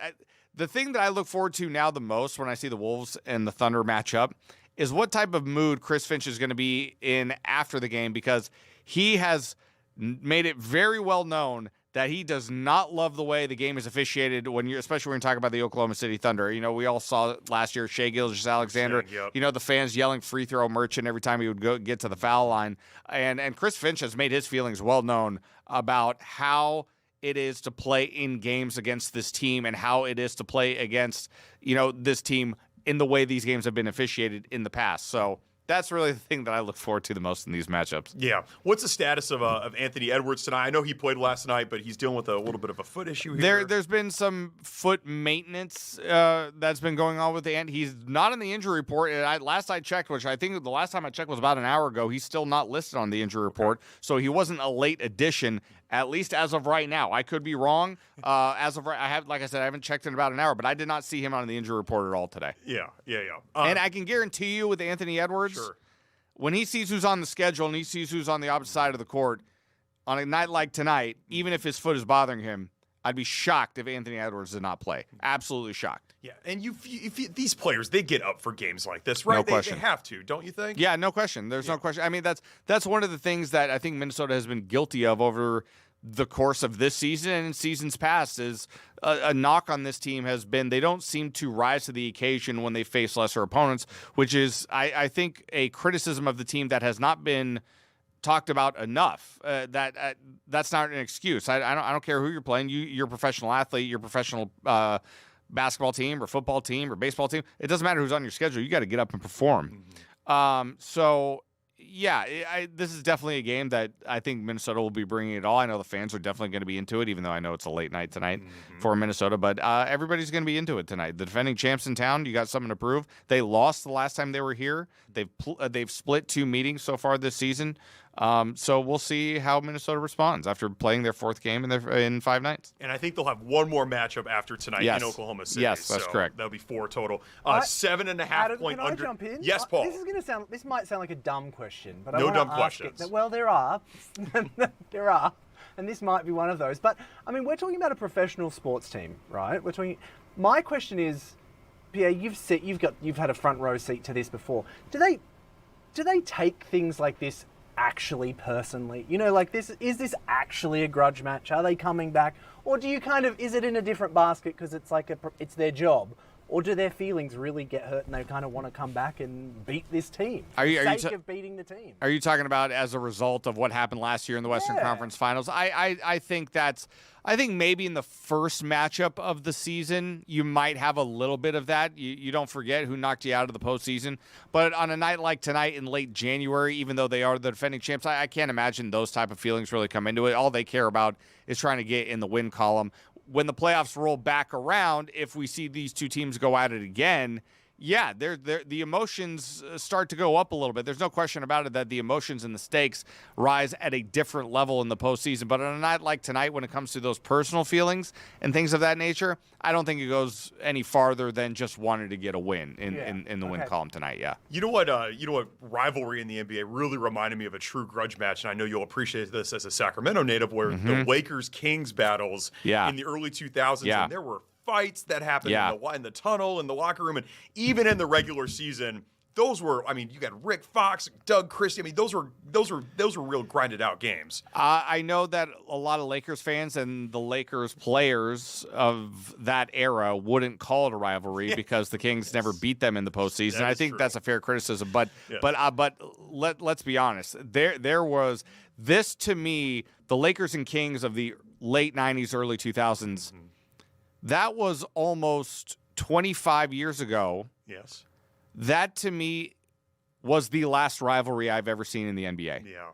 the thing that I look forward to now the most when I see the Wolves and the Thunder match up is what type of mood Chris Finch is going to be in after the game, because he has made it very well known that he does not love the way the game is officiated especially when you're talking about the Oklahoma City Thunder. We all saw last year Shai Gilgeous-Alexander, the fans yelling free throw merchant every time he would get to the foul line. And Chris Finch has made his feelings well known about how it is to play in games against this team and how it is to play against, this team in the way these games have been officiated in the past. So that's really the thing that I look forward to the most in these matchups. Yeah. What's the status of Anthony Edwards tonight? I know he played last night, but he's dealing with a little bit of a foot issue here. There's been some foot maintenance that's been going on with he's not on the injury report. And last I checked, which I think the last time I checked was about an hour ago, he's still not listed on the injury report. So he wasn't a late addition, at least as of right now. I could be wrong. As of right, like I said, I haven't checked in about an hour, but I did not see him on the injury report at all today. Yeah. And I can guarantee you with Anthony Edwards, when he sees who's on the schedule and he sees who's on the opposite side of the court, on a night like tonight, even if his foot is bothering him, I'd be shocked if Anthony Edwards did not play. Absolutely shocked. Yeah, and these players, they get up for games like this, right? No question. They have to, don't you think? Yeah, no question. There's no question. I mean, that's one of the things that I think Minnesota has been guilty of over the course of this season and in seasons past is a knock on this team has been they don't seem to rise to the occasion when they face lesser opponents, which is, I think, a criticism of the team that has not been talked about enough. That's not an excuse. I don't care who you're playing. You're a professional athlete. You're a professional basketball team or football team or baseball team. It doesn't matter who's on your schedule. You got to get up and perform. This is definitely a game that I think Minnesota will be bringing it all. I know the fans are definitely going to be into it, even though I know it's a late night tonight for Minnesota. But everybody's going to be into it tonight. The defending champs in town, you got something to prove. They lost the last time they were here. They've split 2 meetings so far this season. So we'll see how Minnesota responds after playing their 4th game in 5 nights. And I think they'll have one more matchup after tonight in Oklahoma City. Yes, that's correct. That'll be 4 total. 7.5 point can under. I jump in? Yes, Paul. This might sound like a dumb question, but no I dumb ask questions. Well, there are. There are. And this might be one of those. But, I mean, we're talking about a professional sports team, right? My question is, Pierre, you've had a front row seat to this before. Do they take things like this actually personally? Is this actually a grudge match? Are they coming back? Or do you is it in a different basket because it's it's their job? Or do their feelings really get hurt and they kind of want to come back and beat this team for the sake of beating the team? Are you talking about as a result of what happened last year in the Western Conference Finals? I think maybe in the first matchup of the season, you might have a little bit of that. You don't forget who knocked you out of the postseason. But on a night like tonight in late January, even though they are the defending champs, I can't imagine those type of feelings really come into it. All they care about is trying to get in the win column. When the playoffs roll back around, if we see these two teams go at it again, the emotions start to go up a little bit. There's no question about it that the emotions and the stakes rise at a different level in the postseason. But on a night like tonight, when it comes to those personal feelings and things of that nature, I don't think it goes any farther than just wanting to get a win in the win column tonight. Yeah. You know what rivalry in the NBA really reminded me of a true grudge match, and I know you'll appreciate this as a Sacramento native, where the Lakers-Kings battles in the early 2000s, and there were fights that happened in the tunnel, in the locker room, and even in the regular season. Those were, you got Rick Fox, Doug Christie. Those were real grinded out games. I know that a lot of Lakers fans and the Lakers players of that era wouldn't call it a rivalry because the Kings never beat them in the postseason. I think that's a fair criticism. But let's be honest. There was this, to me, the Lakers and Kings of the late 90s, early 2000s. That was almost 25 years ago. Yes. That, to me, was the last rivalry I've ever seen in the NBA. Yeah.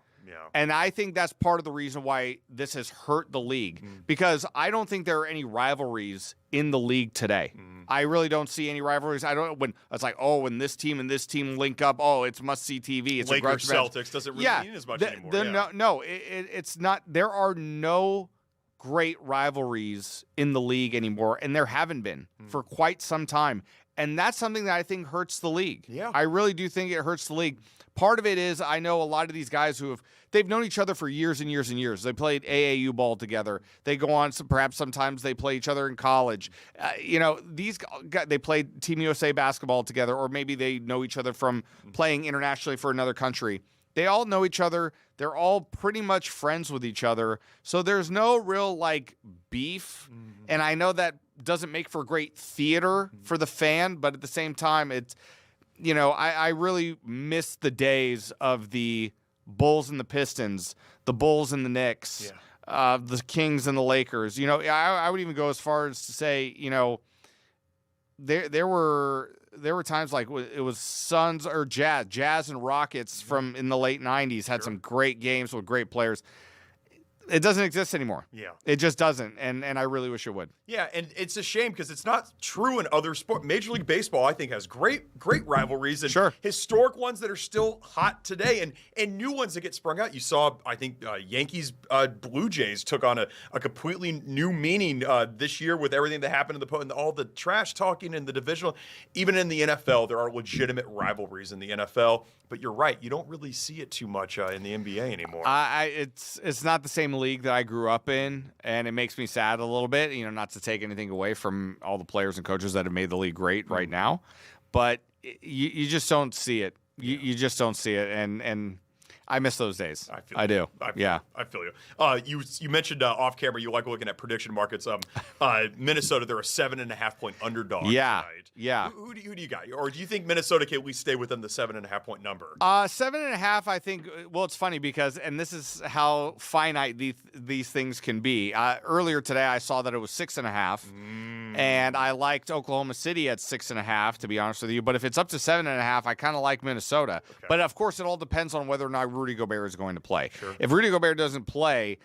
And I think that's part of the reason why this has hurt the league, because I don't think there are any rivalries in the league today. I really don't see any rivalries. I don't when it's like, when this team and this team link up, it's must-see TV. It's Lakers a grudge Celtics doesn't really mean as much anymore. No, it's not. There are no great rivalries in the league anymore, and there haven't been for quite some time. And that's something that I think hurts the league. Yeah. I really do think it hurts the league. Part of it is I know a lot of these guys they've known each other for years and years and years. They played AAU ball together. They go on, perhaps sometimes they play each other in college. These guys, they played Team USA basketball together, or maybe they know each other from playing internationally for another country. They all know each other. They're all pretty much friends with each other. So there's no real beef. And I know that doesn't make for great theater for the fan, but at the same time, it's, I really miss the days of the Bulls and the Pistons, the Bulls and the Knicks, the Kings and the Lakers. I would even go as far as to say, there were times like it was Suns or Jazz and Rockets from in the late 90s had some great games with great players. It doesn't exist anymore. Yeah. It just doesn't, and I really wish it would. Yeah, and it's a shame because it's not true in other sports. Major League Baseball, I think, has great rivalries and historic ones that are still hot today, and new ones that get sprung out. You saw, I think, Yankees Blue Jays took on a completely new meaning this year with everything that happened and all the trash talking in the divisional. Even in the NFL, there are legitimate rivalries in the NFL. But you're right, you don't really see it too much in the NBA anymore. It's not the same league that I grew up in, and it makes me sad a little bit. Not to take anything away from all the players and coaches that have made the league great right now, but you just don't see it. You just don't see it, and I miss those days. I do. I feel you. You mentioned off camera you like looking at prediction markets. Minnesota, they're a 7.5-point underdog tonight. Yeah. Who do you got? Or do you think Minnesota can at least stay within the 7.5-point number? 7.5, I think. Well, it's funny because, and this is how finite these things can be. Earlier today, I saw that it was 6.5, and I liked Oklahoma City at 6.5. To be honest with you, but if it's up to 7.5, I kind of like Minnesota. Okay. But of course, it all depends on whether or not Rudy Gobert is going to play. Sure. If Rudy Gobert doesn't play,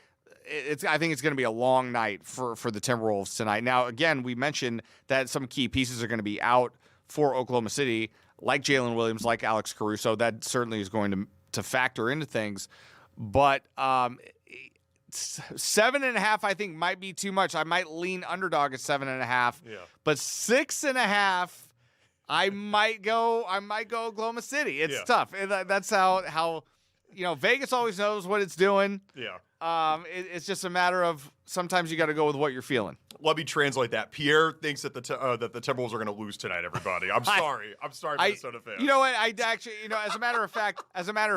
I think it's going to be a long night for the Timberwolves tonight. Now, again, we mentioned that some key pieces are going to be out for Oklahoma City, like Jalen Williams, like Alex Caruso. That certainly is going to factor into things. But 7.5, I think, might be too much. I might lean underdog at 7.5. Yeah. But 6.5, I might go Oklahoma City. It's tough. That's how Vegas always knows what it's doing. Yeah. It's just a matter of sometimes you got to go with what you're feeling. Let me translate that. Pierre thinks that the Timberwolves are going to lose tonight. Everybody, I'm sorry. I'm sorry, Minnesota fans. You know what? I actually, as a matter of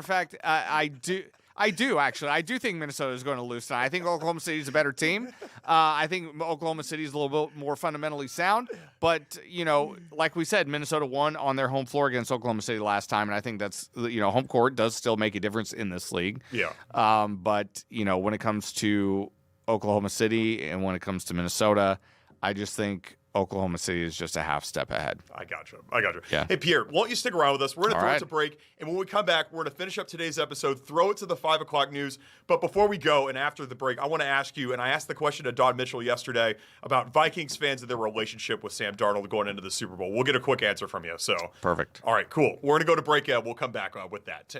fact, I do. I do, actually. I do think Minnesota is going to lose tonight. I think Oklahoma City is a better team. I think Oklahoma City is a little bit more fundamentally sound. But, like we said, Minnesota won on their home floor against Oklahoma City last time. And I think that's, home court does still make a difference in this league. Yeah. But, when it comes to Oklahoma City and when it comes to Minnesota, I just think Oklahoma City is just a half step ahead. I got you. Yeah. Hey, Pierre, why don't you stick around with us? We're going to throw it to break, and when we come back, we're going to finish up today's episode, throw it to the 5 o'clock news. But before we go, and after the break, I want to ask you, and I asked the question to Don Mitchell yesterday about Vikings fans and their relationship with Sam Darnold going into the Super Bowl. We'll get a quick answer from you. So perfect. All right, cool. We're going to go to break. We'll come back with that.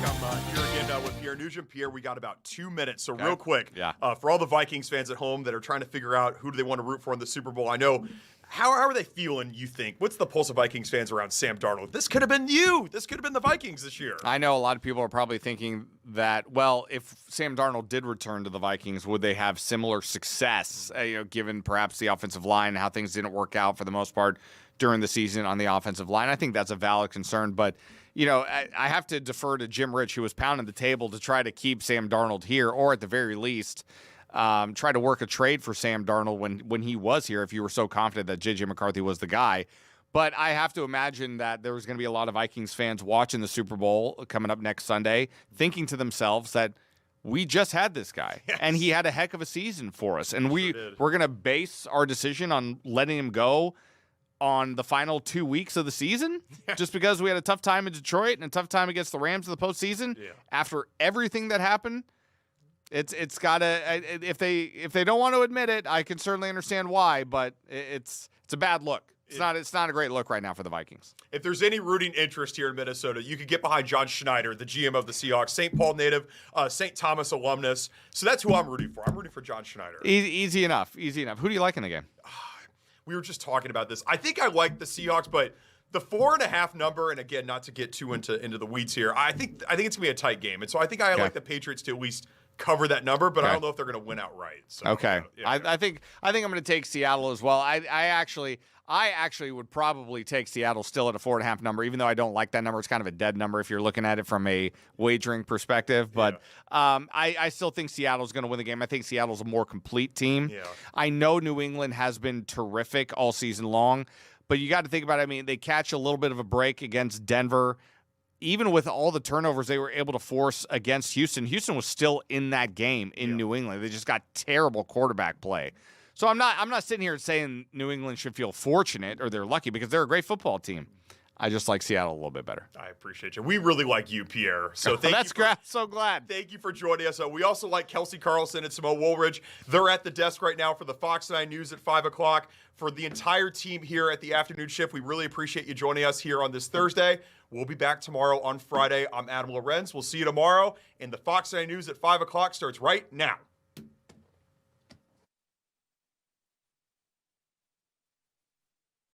back. I'm here again with Pierre Nugent. Pierre, we got about 2 minutes, so real quick, Yeah. For all the Vikings fans at home that are trying to figure out who do they want to root for in the Super Bowl, I know, how are they feeling, you think? What's the pulse of Vikings fans around Sam Darnold? This could have been you. This could have been the Vikings this year. I know a lot of people are probably thinking that, well, if Sam Darnold did return to the Vikings, would they have similar success, given perhaps the offensive line, how things didn't work out for the most part during the season on the offensive line? I think that's a valid concern, but I have to defer to Jim Rich, who was pounding the table to try to keep Sam Darnold here, or at the very least, try to work a trade for Sam Darnold when he was here, if you were so confident that J.J. McCarthy was the guy. But I have to imagine that there was going to be a lot of Vikings fans watching the Super Bowl coming up next Sunday, thinking to themselves that we just had this guy, and he had a heck of a season for us. And we're going to base our decision on letting him go on the final 2 weeks of the season, just because we had a tough time in Detroit and a tough time against the Rams in the postseason. After everything that happened, it's gotta. If they don't want to admit it, I can certainly understand why, but it's a bad look. It's not a great look right now for the Vikings. If there's any rooting interest here in Minnesota, you could get behind John Schneider, the GM of the Seahawks, St. Paul native, St. Thomas alumnus. So that's who I'm rooting for. I'm rooting for John Schneider. Easy enough. Easy enough. Who do you like in the game? We were just talking about this. I think I like the Seahawks, but the 4.5 number, and again, not to get too into the weeds here, I think it's gonna be a tight game, and so I think I like the Patriots to at least cover that number, but I don't know if they're gonna win outright. So, okay, I think I'm gonna take Seattle as well. I actually would probably take Seattle still at a 4.5 number, even though I don't like that number. It's kind of a dead number if you're looking at it from a wagering perspective. But I still think Seattle's going to win the game. I think Seattle's a more complete team. Yeah. I know New England has been terrific all season long, but you got to think about it. I mean, they catch a little bit of a break against Denver. Even with all the turnovers they were able to force against Houston, Houston was still in that game in New England. They just got terrible quarterback play. So I'm not sitting here saying New England should feel fortunate or they're lucky, because they're a great football team. I just like Seattle a little bit better. I appreciate you. We really like you, Pierre. So So glad. Thank you for joining us. We also like Kelsey Carlson and Simone Woolridge. They're at the desk right now for the Fox 9 News at 5 o'clock. For the entire team here at the afternoon shift, we really appreciate you joining us here on this Thursday. We'll be back tomorrow on Friday. I'm Adam Lorenz. We'll see you tomorrow, and the Fox 9 News at 5 o'clock starts right now.